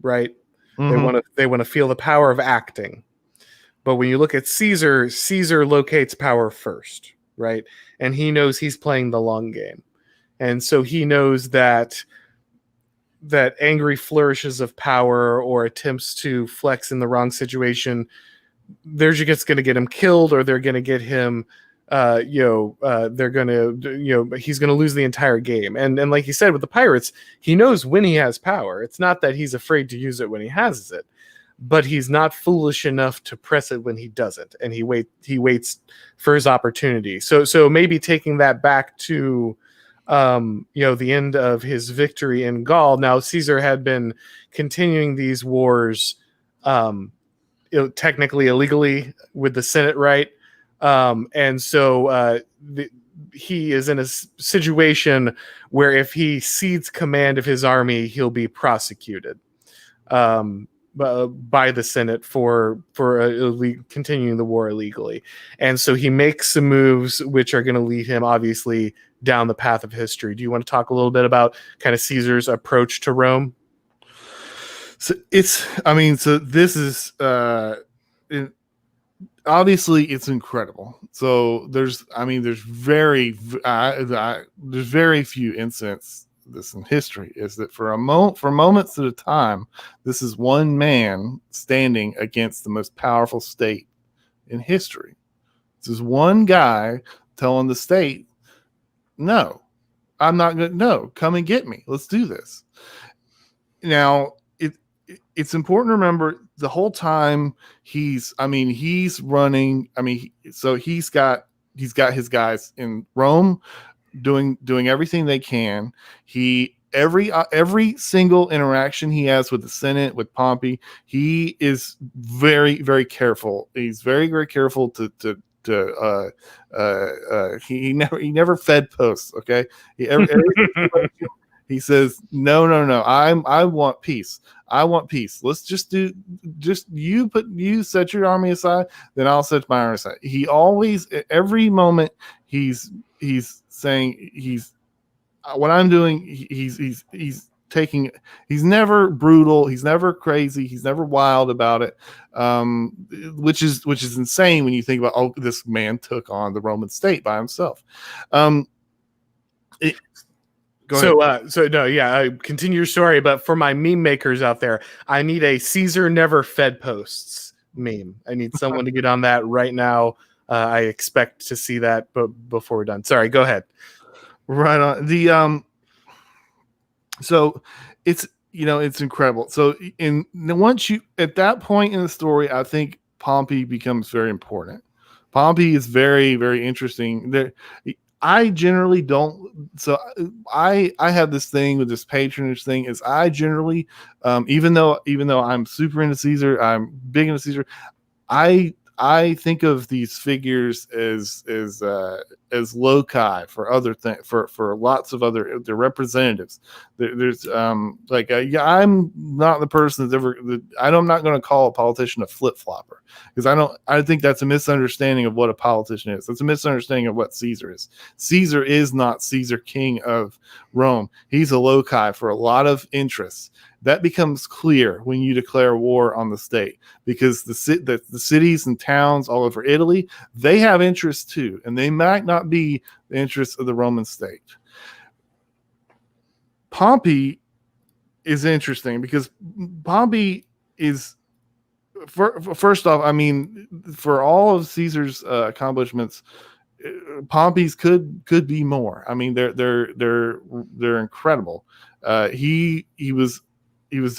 right? Mm-hmm. They want to feel the power of acting. But when you look at Caesar locates power first, right? And he knows he's playing the long game. And so he knows that angry flourishes of power or attempts to flex in the wrong situation, they're just going to get him killed, or they're going to get him, they're going to, he's going to lose the entire game. And like you said, with the pirates, he knows when he has power. It's not that he's afraid to use it when he has it, but he's not foolish enough to press it when he doesn't, and he waits for his opportunity. So maybe taking that back to the end of his victory in Gaul. Now Caesar had been continuing these wars technically illegally with the Senate, right? And so he is in a situation where if he cedes command of his army, he'll be prosecuted by the Senate for continuing the war illegally. And so he makes some moves which are going to lead him obviously down the path of history. Do you want to talk a little bit about kind of Caesar's approach to Rome? So this is obviously it's incredible. So there's very few incidents this in history is that for moments at a time, this is one man standing against the most powerful state in history. This is one guy telling the state, "No, I'm not going to. No, come and get me. Let's do this." Now, it's important to remember the whole time he's running. So he's got his guys in Rome doing everything they can. Every single interaction he has with the Senate, with Pompey, he is very, very careful. He's very, very careful he never fed posts. Okay. He says, no. I want peace. I want peace. Let's just you set your army aside, then I'll set my army aside. He always, every moment he's saying what I'm doing. He's taking, he's never brutal. He's never crazy. He's never wild about it. Which is insane when you think about, this man took on the Roman state by himself. Continue your story. But for my meme makers out there, I need a Caesar never fed posts meme. I need someone to get on that right now. I expect to see that, but before we're done, sorry, go ahead. Right on. So it's incredible. So once you at that point in the story, I think Pompey becomes very important. Pompey is very, very interesting. I generally don't. So I have this thing with this patronage thing. Is I generally, even though I'm super into Caesar, I'm big into Caesar. I think of these figures as loci for other things, for lots of other the representatives. There's I'm not the person that's ever. I'm not going to call a politician a flip flopper, because I think that's a misunderstanding of what a politician is. It's a misunderstanding of what Caesar is. Caesar is not Caesar, king of Rome. He's a loci for a lot of interests. That becomes clear when you declare war on the state, because the cities and towns all over Italy, they have interests too, and they might not be the interests of the Roman state. Pompey is interesting because Pompey is, first off, for all of Caesar's accomplishments, Pompey's could be more. They're incredible. He was it's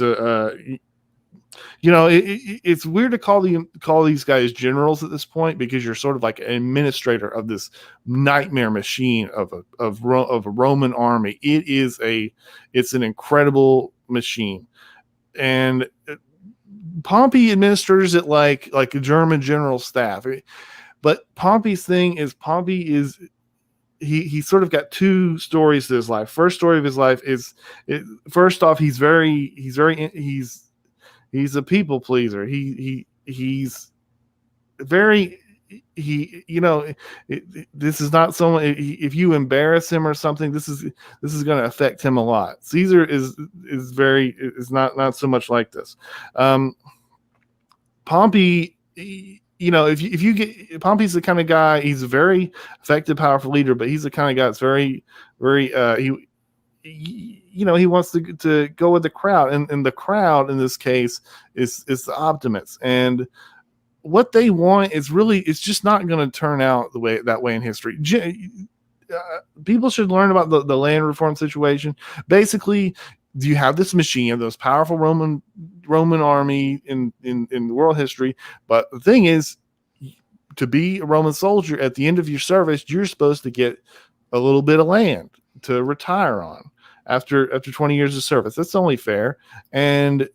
weird to call these guys generals at this point, because you're sort of like an administrator of this nightmare machine of a Roman army. It's an incredible machine, and Pompey administers it like a German general staff. But Pompey's thing is he sort of got two stories to his life. First story of his life is, first off, he's a people pleaser. He's very, this is not someone, if you embarrass him or something, this is going to affect him a lot. Caesar is not so much like this. Pompey, if you get, Pompey's the kind of guy, he's a very effective, powerful leader, but he's the kind of guy that's very, very, he wants to go with the crowd, and the crowd in this case is the optimates, and what they want is really, it's just not going to turn out that way in history. People should learn about the land reform situation. Basically, you have this machine of those powerful Roman army in world history, but the thing is, to be a Roman soldier, at the end of your service, you're supposed to get a little bit of land to retire on after 20 years of service. That's only fair. And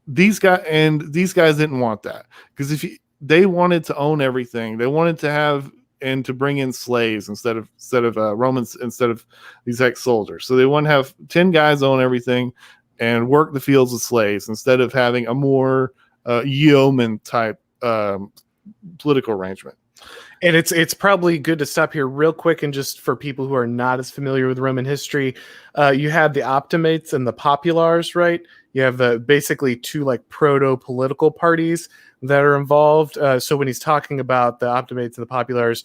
these guys didn't want that, because they wanted to own everything. They wanted to have and to bring in slaves instead of Romans, instead of these ex-soldiers. So they want to have 10 guys own everything and work the fields of slaves instead of having a more yeoman type political arrangement. And it's probably good to stop here real quick, and just for people who are not as familiar with Roman history, you have the optimates and the populars, right? You have basically two like proto-political parties that are involved. So when he's talking about the optimates and the populars,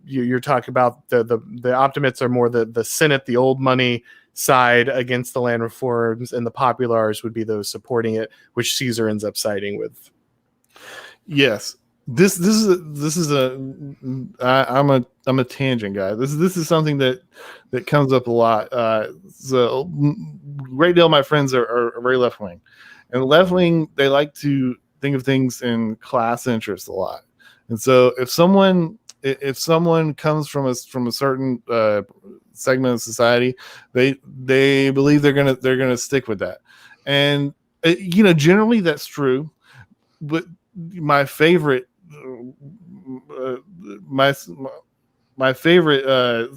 you're talking about the optimates are more the Senate, the old money side against the land reforms, and the populars would be those supporting it, which Caesar ends up siding with. Yes. I'm a tangent guy. This is something that comes up a lot. So great deal of my friends are very left wing, and left wing, they like to think of things in class interest a lot. And so if someone comes from a certain segment of society, they believe they're gonna stick with that. And generally that's true, but my favorite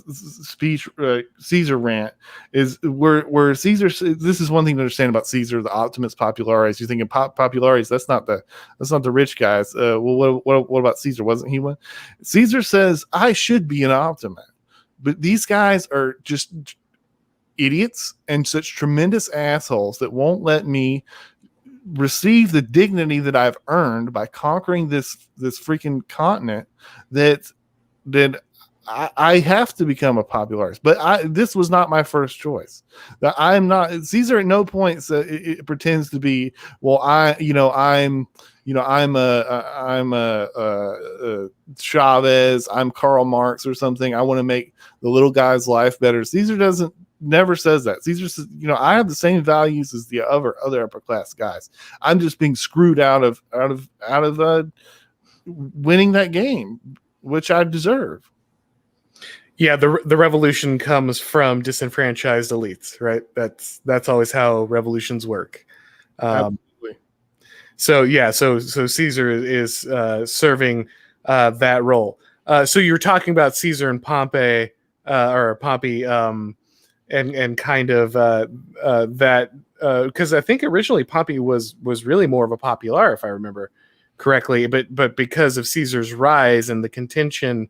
speech, Caesar rant, is where Caesar. This is one thing to understand about Caesar, the optimates, populares. You're thinking populares. That's not the rich guys. Well, what about Caesar? Wasn't he one? Caesar says, I should be an optimate, but these guys are just idiots and such tremendous assholes that won't let me receive the dignity that I've earned by conquering this freaking continent, that I have to become a popularist. But this was not my first choice. That I'm not. Caesar at no point it pretends to be. Well, I'm a Chavez. I'm Karl Marx or something. I want to make the little guy's life better. Caesar never says that. Caesar says, I have the same values as the other upper class guys. I'm just being screwed out of winning that game, which I deserve. Yeah, the revolution comes from disenfranchised elites, right? That's always how revolutions work. Absolutely. So Caesar is serving that role. So you're talking about Caesar and Pompey, and kind of that, because I think originally Pompey was really more of a popular, if I remember correctly, but because of Caesar's rise and the contention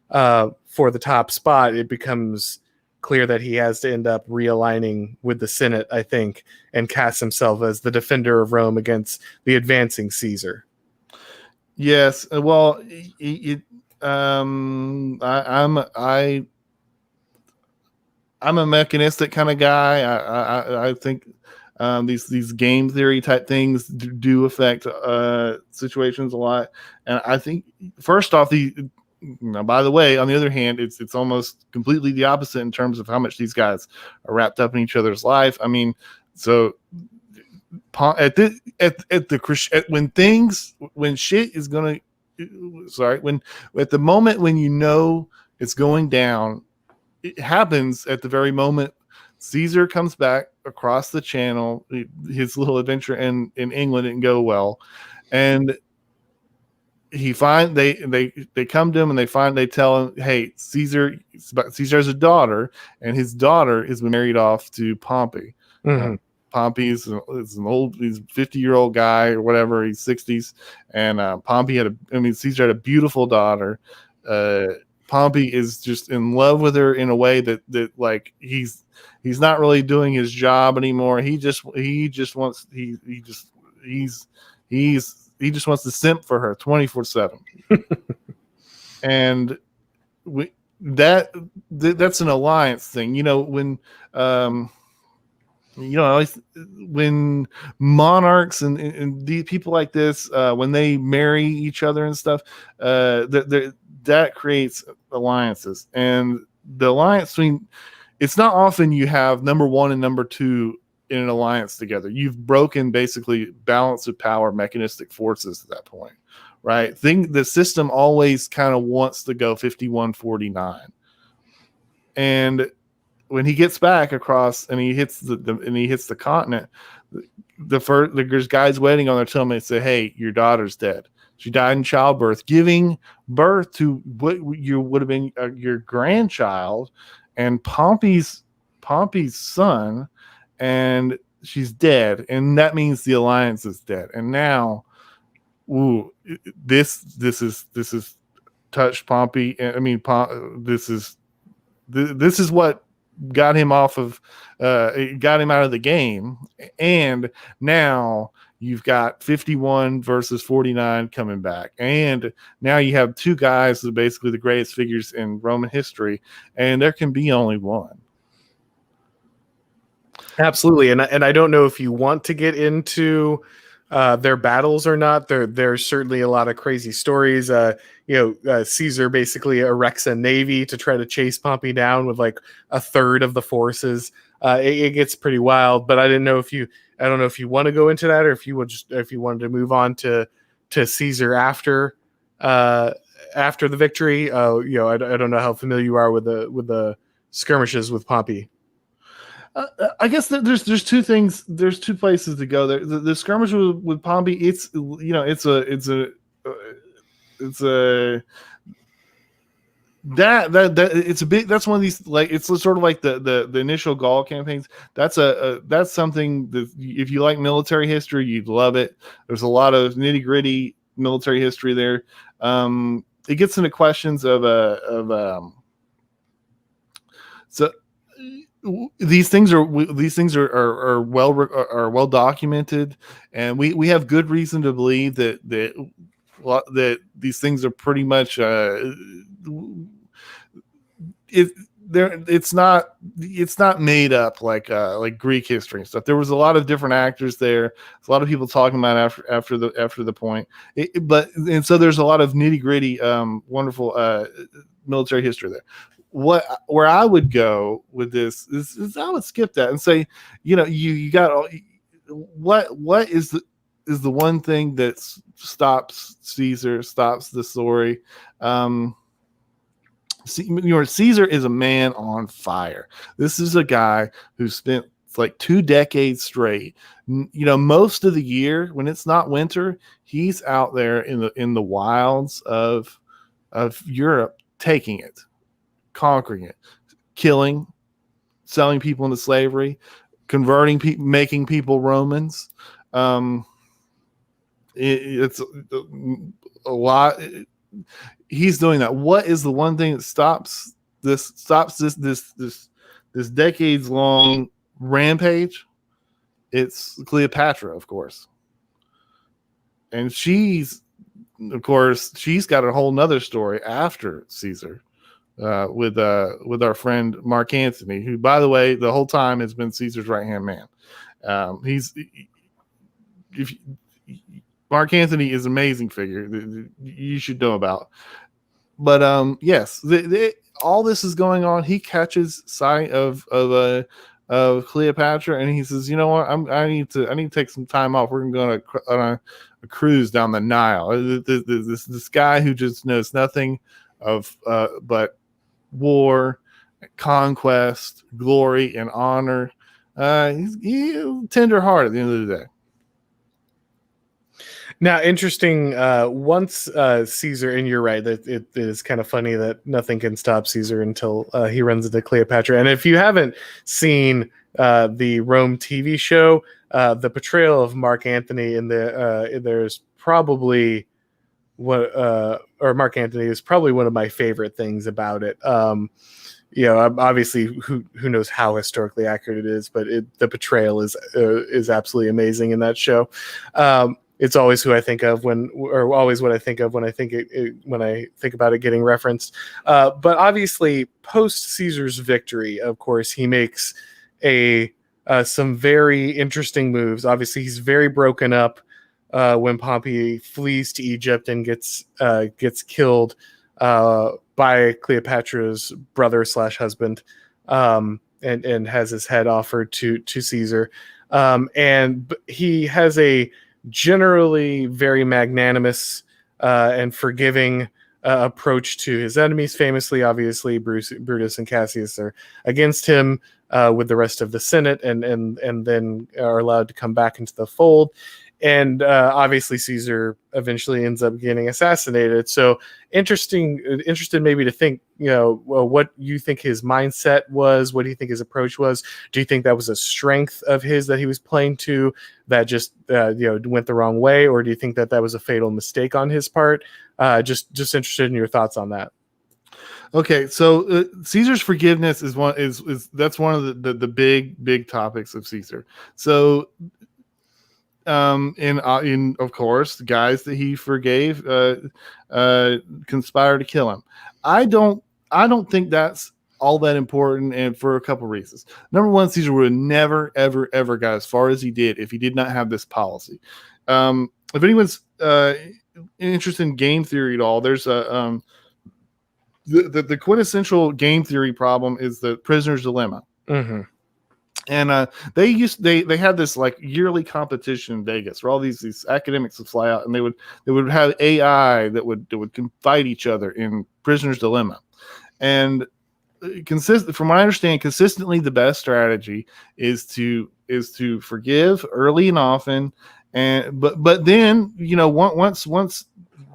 for the top spot, it becomes clear that he has to end up realigning with the Senate, I think, and cast himself as the defender of Rome against the advancing Caesar. Yes, well, I'm a mechanistic kind of guy. I think these game theory type things do affect situations a lot. And I think, first off, by the way, on the other hand, it's almost completely the opposite in terms of how much these guys are wrapped up in each other's life. I mean, So when shit is gonna, when at the moment when you know it's going down, it happens at the very moment Caesar comes back across the channel. His little adventure in England didn't go well, and they come to him and they tell him, hey, Caesar has a daughter, and his daughter has been married off to Pompey. Mm-hmm. Pompey is an old, he's a 50-year-old guy or whatever, he's 60s, and Caesar had a beautiful daughter. Pompey is just in love with her in a way that like he's not really doing his job anymore. He just wants to simp for her 24/7. And that's an alliance thing. When monarchs and the people like this, when they marry each other and stuff, that creates alliances. And the alliance between, it's not often you have number one and number two in an alliance together. You've broken basically balance of power, mechanistic forces at that point, right? The system always kind of wants to go 51-49. And when he gets back across and he hits the continent, there's guys waiting on their tummy and say, hey, your daughter's dead. She died in childbirth, giving birth to what would have been your grandchild and Pompey's son, and she's dead. And that means the alliance is dead. And now, this is touched Pompey. I mean, this is what got him out of the game. And now you've got 51 versus 49 coming back, and now you have two guys that are basically the greatest figures in Roman history, and there can be only one. Absolutely. And I don't know if you want to get into their battles or not. There's certainly a lot of crazy stories. Caesar basically erects a navy to try to chase Pompey down with like a third of the forces. It gets pretty wild, but I don't know if you want to go into that, or if you wanted to move on to Caesar after the victory. I don't know how familiar you are with the skirmishes with Pompey. I guess there's two things. There's two places to go there. The skirmish with Pompey. It's a big. That's one of these, like, it's sort of like the initial Gaul campaigns. That's something that if you like military history, you'd love it. There's a lot of nitty gritty military history there. It gets into questions so. These things are well documented, and we have good reason to believe that these things are pretty much it's not made up like Greek history and stuff. There was a lot of different actors there. There's a lot of people talking about after the point, so there's a lot of nitty gritty, wonderful military history there. Where I would go with this is I would skip that and say, you got what is the one thing that stops Caesar, stops the story. Caesar is a man on fire. This is a guy who spent like 2 decades straight. Most of the year when it's not winter, he's out there in the wilds of Europe, taking it, conquering it, killing, selling people into slavery, converting people, making people Romans. It's a lot. He's doing that. What is the one thing that stops this decades long rampage? It's Cleopatra, of course. And she's got a whole nother story after Caesar. With our friend Mark Antony, who, by the way, the whole time has been Caesar's right-hand man. Mark Antony is an amazing figure that you should know about. But yes, all this is going on. He catches sight of of Cleopatra, and he says, "You know what? I need to take some time off. We're going on a cruise down the Nile." This guy who just knows nothing of but war, conquest, glory, and honor. He's tender heart at the end of the day. Now, interesting. Once Caesar, and you're right that it is kind of funny that nothing can stop Caesar until he runs into Cleopatra. And if you haven't seen the Rome TV show, the portrayal of Mark Antony in there's probably Mark Antony is probably one of my favorite things about it. Obviously, who knows how historically accurate it is, but the portrayal is absolutely amazing in that show. It's always who I think of always what I think of when I think when I think about it getting referenced. But obviously, post Caesar's victory, of course, he makes some very interesting moves. Obviously, he's very broken up when Pompey flees to Egypt and gets killed by Cleopatra's brother / husband, and has his head offered to Caesar. And he has a generally very magnanimous and forgiving approach to his enemies. Famously, obviously, Brutus and Cassius are against him with the rest of the Senate, and then are allowed to come back into the fold. And obviously, Caesar eventually ends up getting assassinated. So interested maybe to think, what you think his mindset was. What do you think his approach was? Do you think that was a strength of his that he was playing to that just went the wrong way, or do you think that was a fatal mistake on his part? Just interested in your thoughts on that. Okay, so Caesar's forgiveness that's one of the big topics of Caesar. So. In of course, the guys that he forgave conspired to kill him. I don't think that's all that important, and for a couple reasons. Number one, Caesar would have never, ever got as far as he did if he did not have this policy. If anyone's interested in game theory at all, there's the quintessential game theory problem is the prisoner's dilemma. Mm-hmm. And they had this like yearly competition in Vegas where all these academics would fly out, and they would have AI that would fight each other in prisoner's dilemma. And from what I understand, consistently the best strategy is to forgive early and often, but then once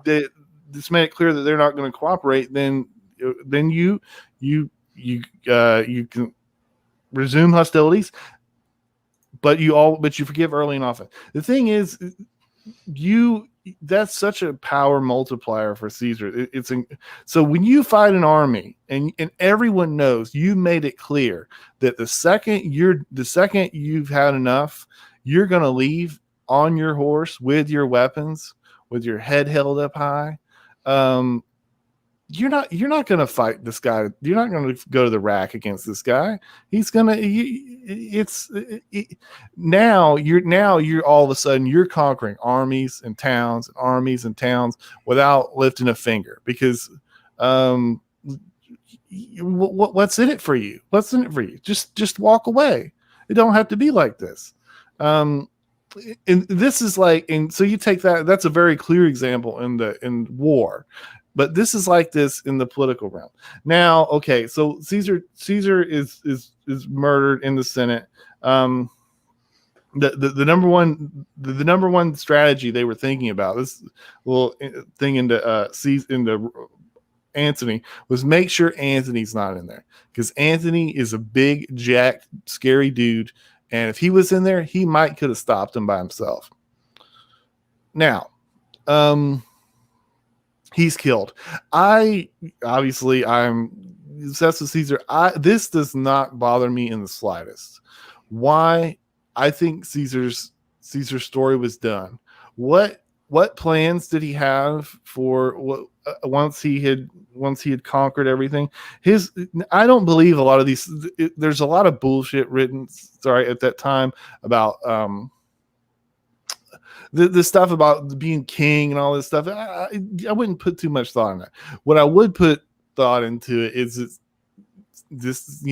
this made it clear that they're not going to cooperate, then you can resume hostilities, but you forgive early and often. The thing is, that's such a power multiplier for Caesar. So when you fight an army and everyone knows you made it clear that the second you've had enough, you're going to leave on your horse with your weapons, with your head held up high. You're not going to fight this guy. You're not going to go to the rack against this guy. He's going to, now you're all of a sudden you're conquering armies and towns without lifting a finger, because what's in it for you? Just walk away. It don't have to be like this. And this is so you take that's a very clear example in war. But this is like this in the political realm. Now, okay, so Caesar is murdered in the Senate. The number one strategy they were thinking about, this little thing into Antony, was make sure Antony's not in there, because Antony is a big, jacked, scary dude, and if he was in there, he could have stopped him by himself. Now, he's killed. I'm obsessed with Caesar. This does not bother me in the slightest. Why? I think Caesar's story was done. What plans did he have for once he had conquered everything? I don't believe a lot of these. There's a lot of bullshit written. At that time about the stuff about being king and all this stuff. I wouldn't put too much thought in that. What I would put thought into it is this,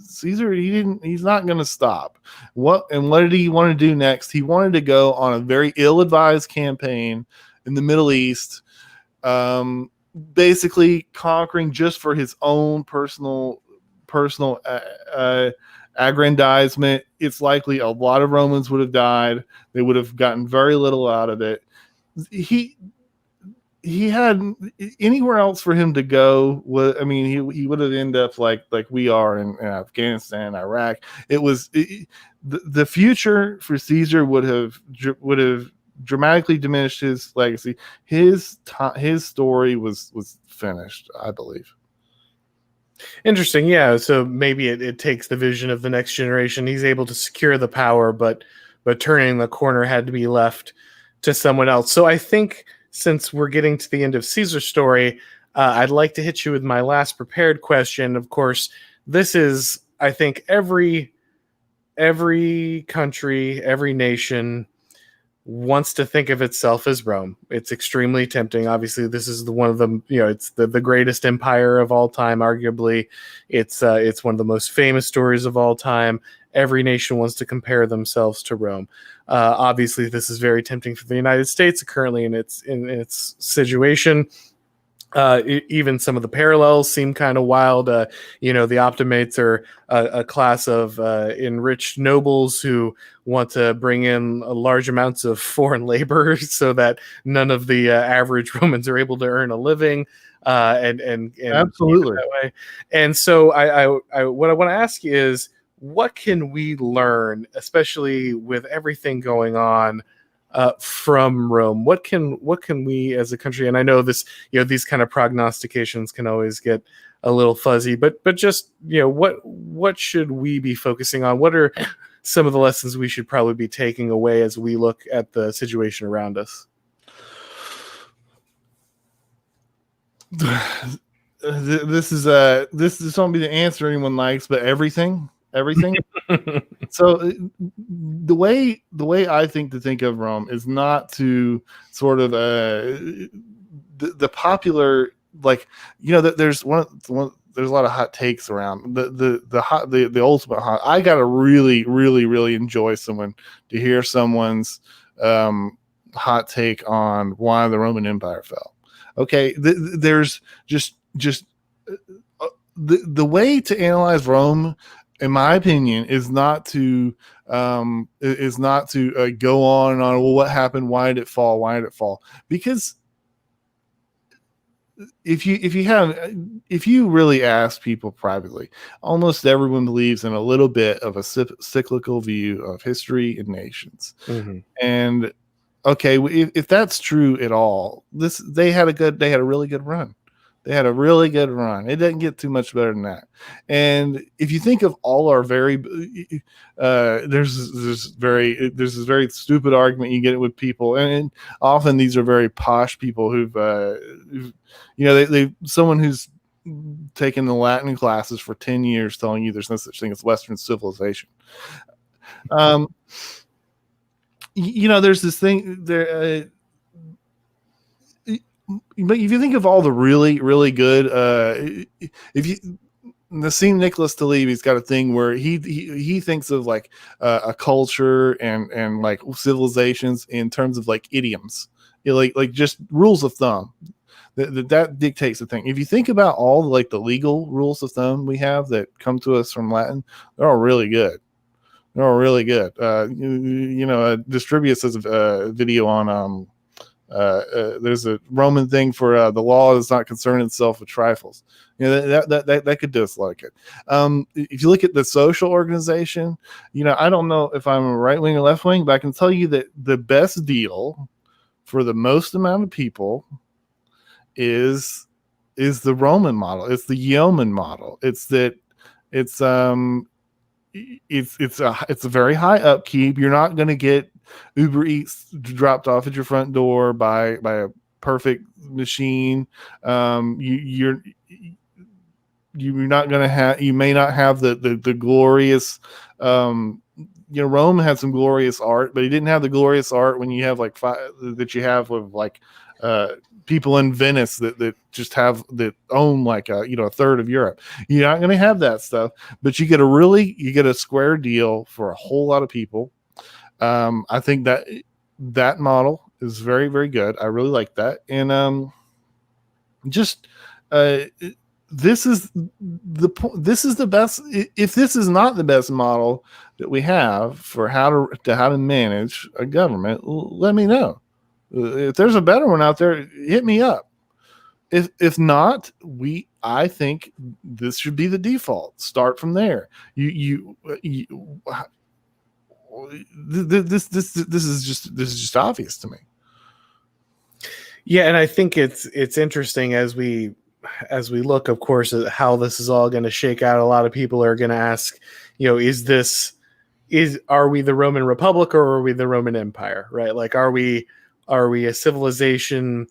Caesar, he's not going to stop. What did he want to do next? He wanted to go on a very ill-advised campaign in the Middle East, basically conquering just for his own personal aggrandizement. It's likely a lot of Romans would have died. They would have gotten very little out of it. He had anywhere else for him to go. He would have ended up like we are in Afghanistan, Iraq. The future for Caesar would have dramatically diminished his legacy. His story was finished, I believe. Interesting. Yeah. So maybe it takes the vision of the next generation. He's able to secure the power, but turning the corner had to be left to someone else. So I think, since we're getting to the end of Caesar's story, I'd like to hit you with my last prepared question. Of course, this is, I think, every country, every nation wants to think of itself as Rome. It's extremely tempting. Obviously, this is one of the, it's the greatest empire of all time, arguably. It's one of the most famous stories of all time. Every nation wants to compare themselves to Rome. Obviously, this is very tempting for the United States currently in its situation. Even some of the parallels seem kind of wild. The Optimates are a class of enriched nobles who want to bring in large amounts of foreign labor so that none of the average Romans are able to earn a living. And Absolutely that way. And so I what I want to ask you is, what can we learn, especially with everything going on, from Rome? What can we as a country, and I know this, these kind of prognostications can always get a little fuzzy, but just, what should we be focusing on? What are some of the lessons we should probably be taking away as we look at the situation around us? This won't be the answer anyone likes, but everything. So the way I think of Rome is not to sort of the popular, there's there's a lot of hot takes around the ultimate hot. I gotta really enjoy to hear someone's hot take on why the Roman Empire fell. Okay, there's just the way to analyze Rome, in my opinion, is not to go on and on. Well, what happened? Why did it fall? Because if you really ask people privately, almost everyone believes in a little bit of a cyclical view of history and nations. Mm-hmm. And okay, if that's true at all, they had a really good run. They had a really good run. It doesn't get too much better than that. And if you think of all our there's this very stupid argument you get with people, and often these are very posh people who've someone who's taken the Latin classes for 10 years telling you there's no such thing as Western civilization. There's this thing there. But if you think of all the really good, Nassim Nicholas Taleb, he's got a thing where he thinks of like a culture and like civilizations in terms of like idioms, like just rules of thumb. That dictates the thing. If you think about all like the legal rules of thumb we have that come to us from Latin, they're all really good. Distribuus has a video on there's a Roman thing for the law does not concern itself with trifles. That could do us like it. If you look at the social organization, I don't know if I'm a right wing or left wing, but I can tell you that the best deal for the most amount of people is the Roman model. It's the yeoman model. It's a very high upkeep. You're not going to get Uber Eats dropped off at your front door by a perfect machine. You're not going to have. You may not have the glorious. Rome had some glorious art, but he didn't have the glorious art when you have like that you have with like people in Venice that just own like a third of Europe. You're not going to have that stuff, but you get a square deal for a whole lot of people. I think that model is very, very good. I really like that. And this is the best. If this is not the best model that we have for how to manage a government, let me know. If there's a better one out there, hit me up. If not, I think this should be the default. Start from there. This is just obvious to me. Yeah, and I think it's interesting as we look, of course, at how this is all going to shake out. A lot of people are going to ask, are we the Roman Republic or are we the Roman Empire, right? Like, are we a civilization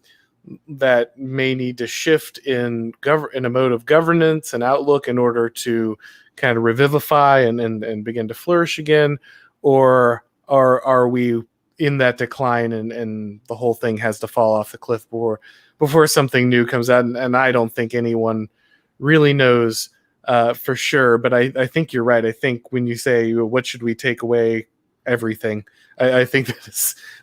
that may need to shift in a mode of governance and outlook in order to kind of revivify and begin to flourish again, or are we in that decline and the whole thing has to fall off the cliff before something new comes out? And I don't think anyone really knows for sure, but I think you're right. I think when you say, what should we take away? Everything. I think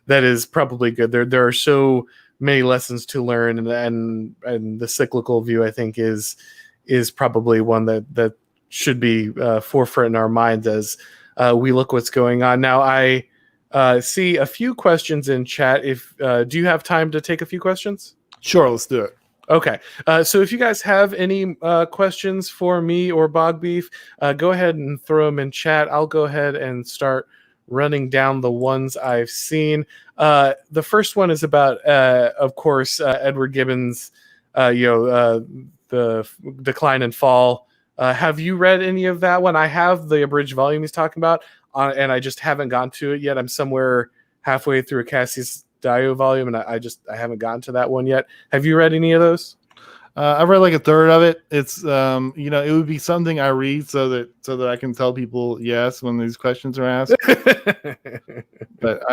that is probably good. There are so many lessons to learn, and the cyclical view, I think, is probably one that should be forefront in our minds as we look what's going on. Now, I see a few questions in chat. Do you have time to take a few questions? Sure, let's do it. Okay. So if you guys have any questions for me or Bog Beef, go ahead and throw them in chat. I'll go ahead and start running down the ones I've seen. The first one is about, of course, Edward Gibbon's, the Decline and Fall. Have you read any of that one? I have the abridged volume he's talking about, and I just haven't gotten to it yet. I'm somewhere halfway through a Cassius Dio volume, and I haven't gotten to that one yet. Have you read any of those? I've read like a third of it. It's it would be something I read so that I can tell people yes when these questions are asked. But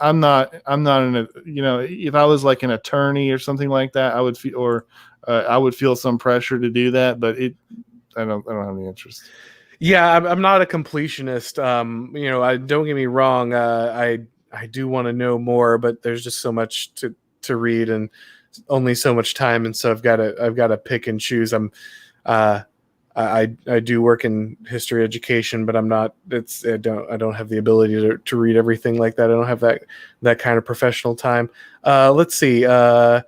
I'm not in a, if I was like an attorney or something like that, I would feel some pressure to do that, but I don't have any interest. Yeah, I'm not a completionist. I don't get me wrong. I do want to know more, but there's just so much to read and only so much time, and so I've got to pick and choose. I do work in history education, but I'm not. I don't have the ability to read everything like that. I don't have that kind of professional time. Let's see. Death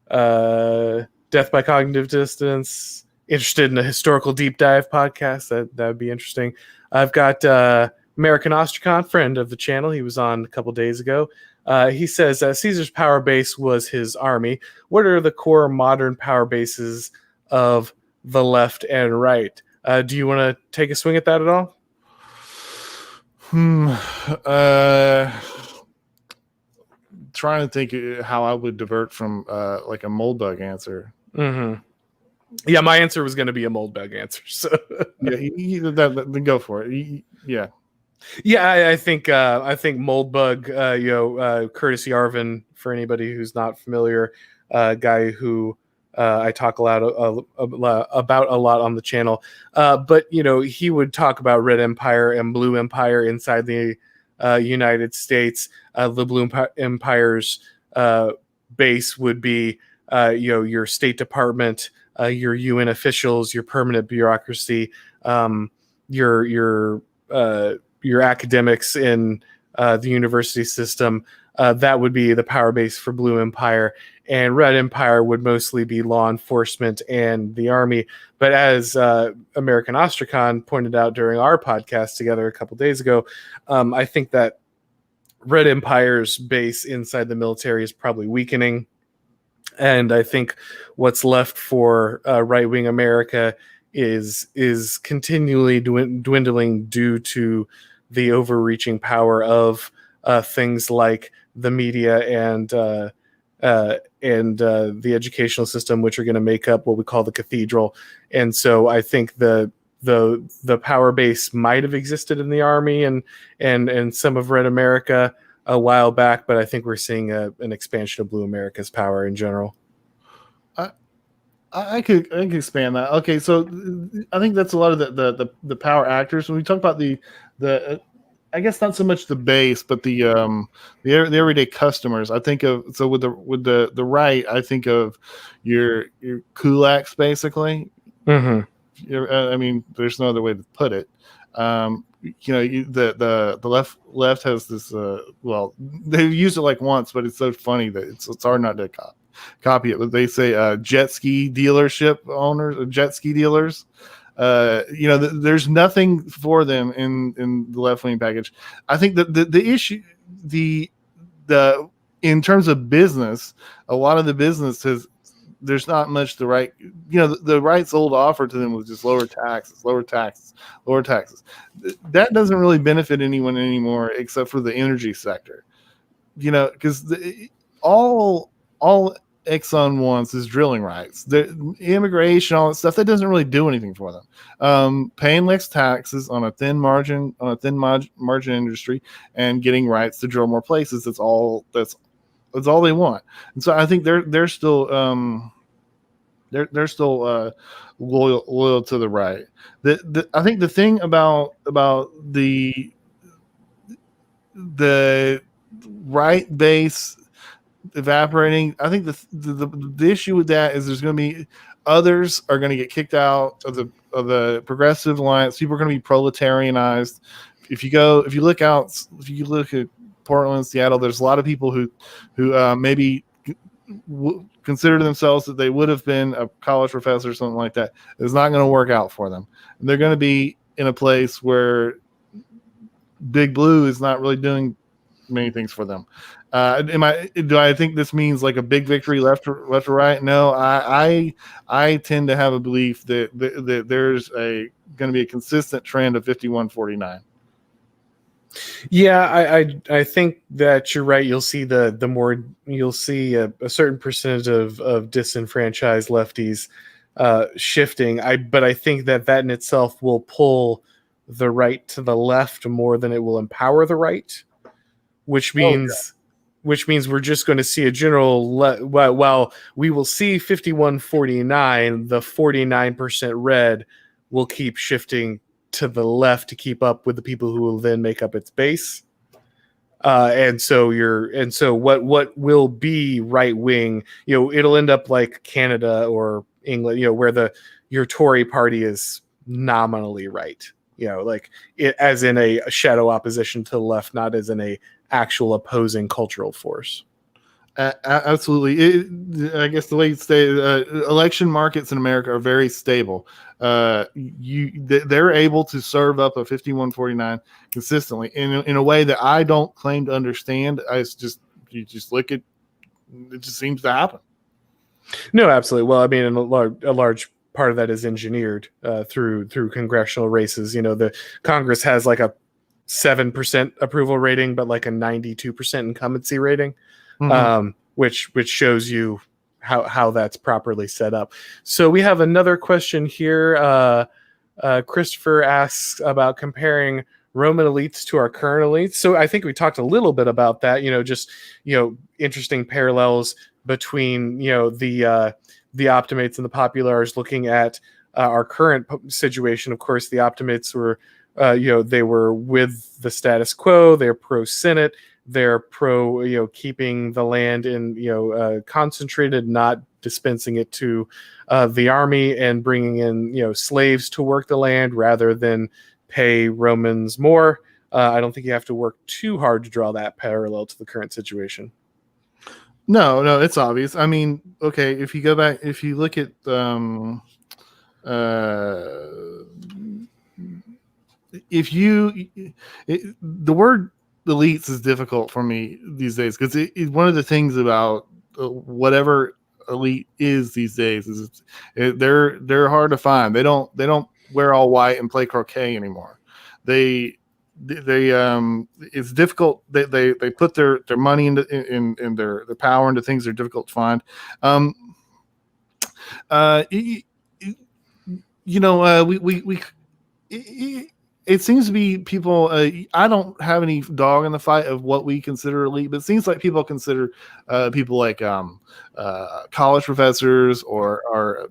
by Cognitive Dissonance. Interested in a historical deep dive podcast? That would be interesting. I've got American Ostracon, friend of the channel. He was on a couple days ago. He says Caesar's power base was his army. What are the core modern power bases of the left and right? Do you want to take a swing at that at all? Trying to think how I would divert from like a mold bug answer. Mm-hmm. Yeah, my answer was going to be a mold bug answer. So then go for it. Yeah. Yeah, I think Moldbug, Curtis Yarvin, for anybody who's not familiar, guy who I talk about a lot on the channel. But he would talk about Red Empire and Blue Empire inside the United States. The Blue Empire's base would be your State Department, your UN officials, your permanent bureaucracy, your academics in the university system. That would be the power base for Blue Empire, and Red Empire would mostly be law enforcement and the army. But as American Ostracon pointed out during our podcast together a couple days ago, I think that Red Empire's base inside the military is probably weakening, and I think what's left for right-wing America is continually dwindling due to the overreaching power of things like the media and the educational system, which are going to make up what we call the cathedral. And so I think the power base might have existed in the army and some of Red America, a while back, but I think we're seeing an expansion of Blue America's power in general. I could expand that. Okay, so I think that's a lot of the power actors. When we talk about the I guess not so much the base, but the everyday customers. I think of with the right. I think of your kulaks basically. Mm-hmm. I mean, there's no other way to put it. The left has this. Well, they've used it like once, but it's so funny that it's hard not to copy it. But they say jet ski dealership owners, jet ski dealers. There's nothing for them in the left wing package. I think that the issue, the in terms of business, a lot of the business has. There's not much the right, the right's old offer to them was just lower taxes. That doesn't really benefit anyone anymore except for the energy sector, because all Exxon wants is drilling rights. The immigration, all that stuff, that doesn't really do anything for them. Paying less taxes on a thin margin industry and getting rights to drill more places. That's all they want. And so I think they're still loyal to the right. I think the thing about the right base evaporating, I think the issue with that is there's going to be others are going to get kicked out of the progressive alliance. People are going to be proletarianized. If you look at Portland, Seattle, there's a lot of people who maybe consider themselves that they would have been a college professor or something like that. It's not going to work out for them. And they're going to be in a place where Big Blue is not really doing many things for them. Do I think this means like a big victory left or right? No, I tend to have a belief that there's going to be a consistent trend of 51-49. Yeah, I think that you're right. You'll see you'll see a certain percentage of disenfranchised lefties shifting. But I think that in itself will pull the right to the left more than it will empower the right, which means we're just going to see a general. While we will see 51-49, the 49% red will keep shifting to the left to keep up with the people who will then make up its base. And so what will be right wing, it'll end up like Canada or England, where your Tory party is nominally right, like it as in a shadow opposition to the left, not as in a actual opposing cultural force. Absolutely. I guess the way you say election markets in America are very stable. They're able to serve up a 51-49 consistently in a way that I don't claim to understand. You just look at it, just seems to happen. No, absolutely. Well, I mean, a large part of that is engineered through congressional races. The Congress has like a 7% approval rating, but like a 92% incumbency rating. Mm-hmm. Which shows you how that's properly set up. So we have another question here. Christopher asks about comparing Roman elites to our current elites. So I think we talked a little bit about that. Interesting parallels between the Optimates and the Populars. Looking at our current situation, of course, the Optimates were they were with the status quo. They're pro-Senate. They're pro, keeping the land in, concentrated, not dispensing it to the army and bringing in, slaves to work the land rather than pay Romans more. I don't think you have to work too hard to draw that parallel to the current situation. No, it's obvious. I mean, okay, if you look at the word elites is difficult for me these days because one of the things about whatever elite is these days is they're hard to find. They don't wear all white and play croquet anymore. They it's difficult. They put their money into in their power into things that are difficult to find. it seems to be people. I don't have any dog in the fight of what we consider elite, but it seems like people consider people like college professors or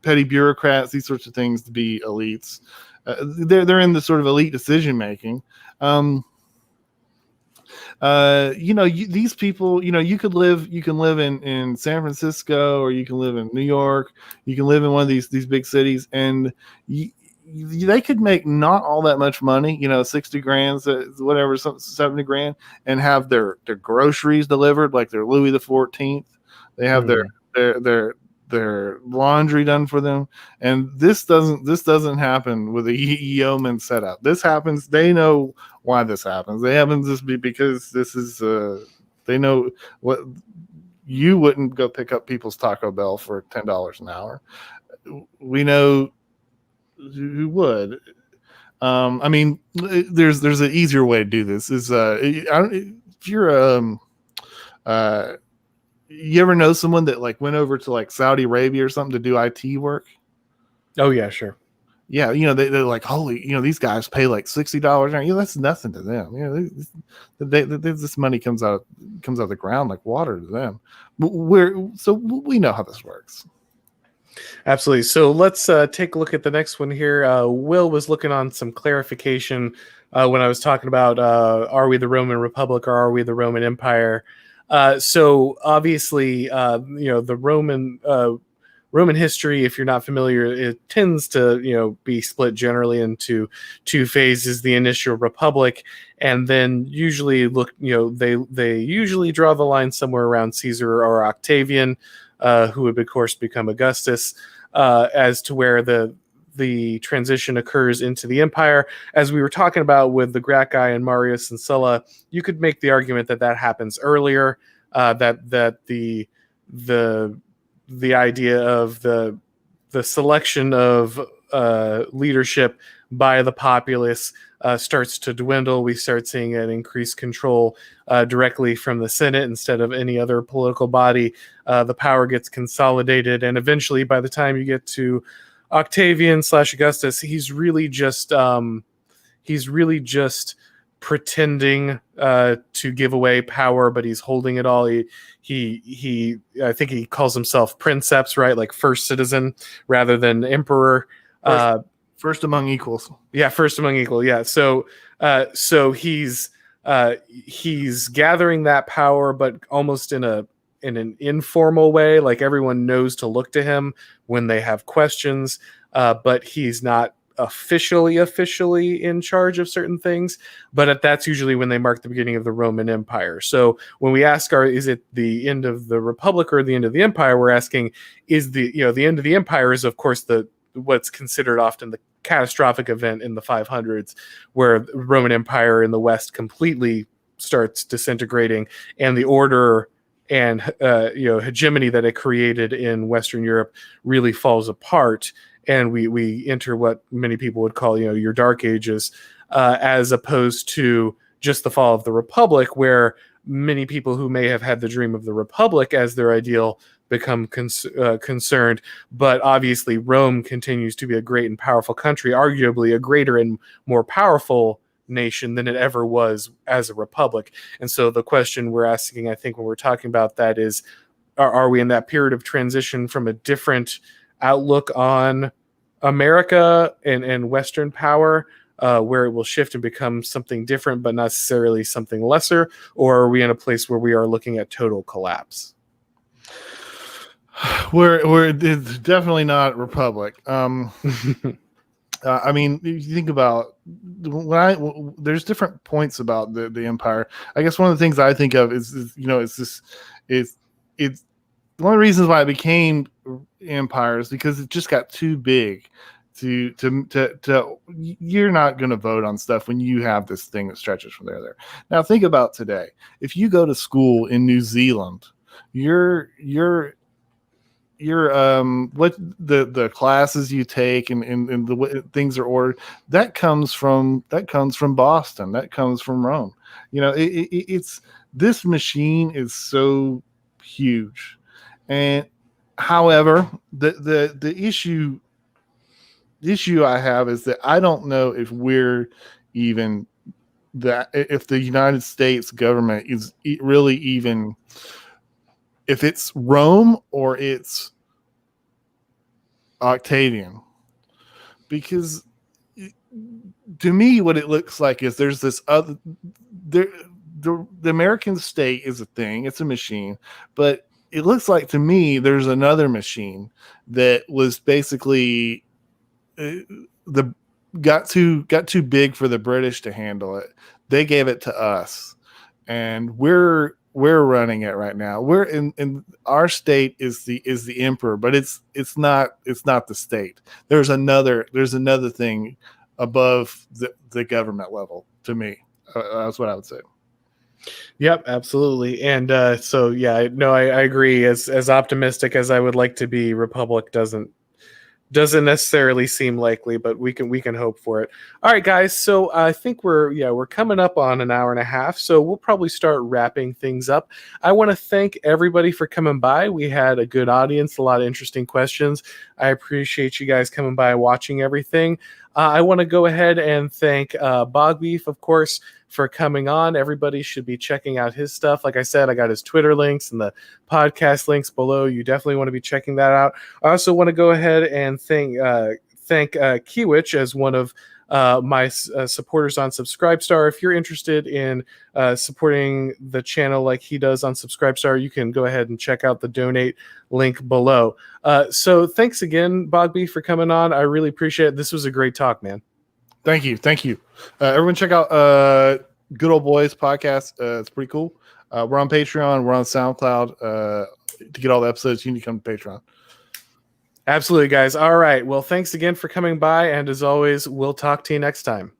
petty bureaucrats, these sorts of things, to be elites. They're in the sort of elite decision making. These people, you can live in San Francisco, or you can live in New York, you can live in one of these big cities, and they could make not all that much money, 60 grand, whatever, 70 grand, and have their groceries delivered like they're Louis the 14th. They have their laundry done for them, and this doesn't happen with a yeoman setup. This happens. They know why this happens. They happen just because this is. They know what you wouldn't go pick up people's Taco Bell for $10 an hour. We know who would. I mean, there's an easier way to do this. Is if you're you ever know someone that like went over to like Saudi Arabia or something to do IT work? Oh yeah, sure. Yeah, they're like, holy, these guys pay like $60. That's nothing to them. This money comes out of the ground like water to them. So we know how this works. Absolutely. So let's take a look at the next one here. Will was looking on some clarification when I was talking about are we the Roman Republic or are we the Roman Empire? So obviously, the Roman history, if you're not familiar, it tends to, be split generally into two phases: the initial republic, and then usually they usually draw the line somewhere around Caesar or Octavian, who would of course become Augustus, as to where the transition occurs into the empire. As we were talking about with the Gracchi and Marius and Sulla, you could make the argument that happens earlier, that the idea of the selection of leadership by the populace starts to dwindle. We start seeing an increased control directly from the Senate instead of any other political body. The power gets consolidated, and eventually, by the time you get to Octavian / Augustus, he's really just pretending to give away power, but he's holding it all. He I think he calls himself princeps, right? Like first citizen rather than emperor. First among equals. Yeah, first among equal. Yeah. So he's gathering that power, but almost in an informal way. Like everyone knows to look to him when they have questions, but he's not officially in charge of certain things. But that's usually when they mark the beginning of the Roman Empire. So when we ask, is it the end of the Republic or the end of the Empire? We're asking, is the end of the Empire is of course what's considered often the catastrophic event in the 500s, where the Roman Empire in the West completely starts disintegrating, and the order and hegemony that it created in Western Europe really falls apart, and we enter what many people would call your Dark Ages, as opposed to just the fall of the Republic, where many people who may have had the dream of the Republic as their ideal become concerned. But obviously Rome continues to be a great and powerful country, arguably a greater and more powerful nation than it ever was as a republic. And so the question we're asking, I think, when we're talking about that is, are we in that period of transition from a different outlook on America and Western power, where it will shift and become something different but not necessarily something lesser? Or are we in a place where we are looking at total collapse? We're it's definitely not republic. I mean, if you think about there's different points about the empire. I guess one of the things I think of is it's one of the reasons why it became empire is because it just got too big. To you're not going to vote on stuff when you have this thing that stretches from there to there. Now think about today. If you go to school in New Zealand, you're what the classes you take and the way things are ordered, that comes from Boston, that comes from Rome. It's this machine is so huge. And however, the issue issue I have is that I don't know if we're even that if the United States government is really even if it's Rome or it's Octavian, because to me what it looks like is there's this other the American state is a thing, it's a machine, but it looks like to me there's another machine that was basically got too big for the British to handle it. They gave it to us, and we're running it right now. We're in our state is the emperor, but it's not the state. There's another thing above the government level. To me, that's what I would say. Yep, absolutely. And so yeah, no, I agree. As optimistic as I would like to be, Republic doesn't necessarily seem likely, but we can hope for it. All right, guys. So I think we're coming up on an hour and a half, so we'll probably start wrapping things up. I want to thank everybody for coming by. We had a good audience, a lot of interesting questions. I appreciate you guys coming by, watching everything. I want to go ahead and thank Bog Beef, of course, for coming on. Everybody should be checking out his stuff. Like I said, I got his Twitter links and the podcast links below. You definitely want to be checking that out. I also want to go ahead and thank Kiewicz as one of my supporters on Subscribestar. If you're interested in supporting the channel like he does on Subscribestar, you can go ahead and check out the donate link below. So thanks again, Bog Beef, for coming on. I really appreciate it. This was a great talk, man. Thank you. Everyone check out Good Ol Boyz Podcast. It's pretty cool. We're on Patreon. We're on SoundCloud. To get all the episodes, you need to come to Patreon. Absolutely, guys. All right. Well, thanks again for coming by. And as always, we'll talk to you next time.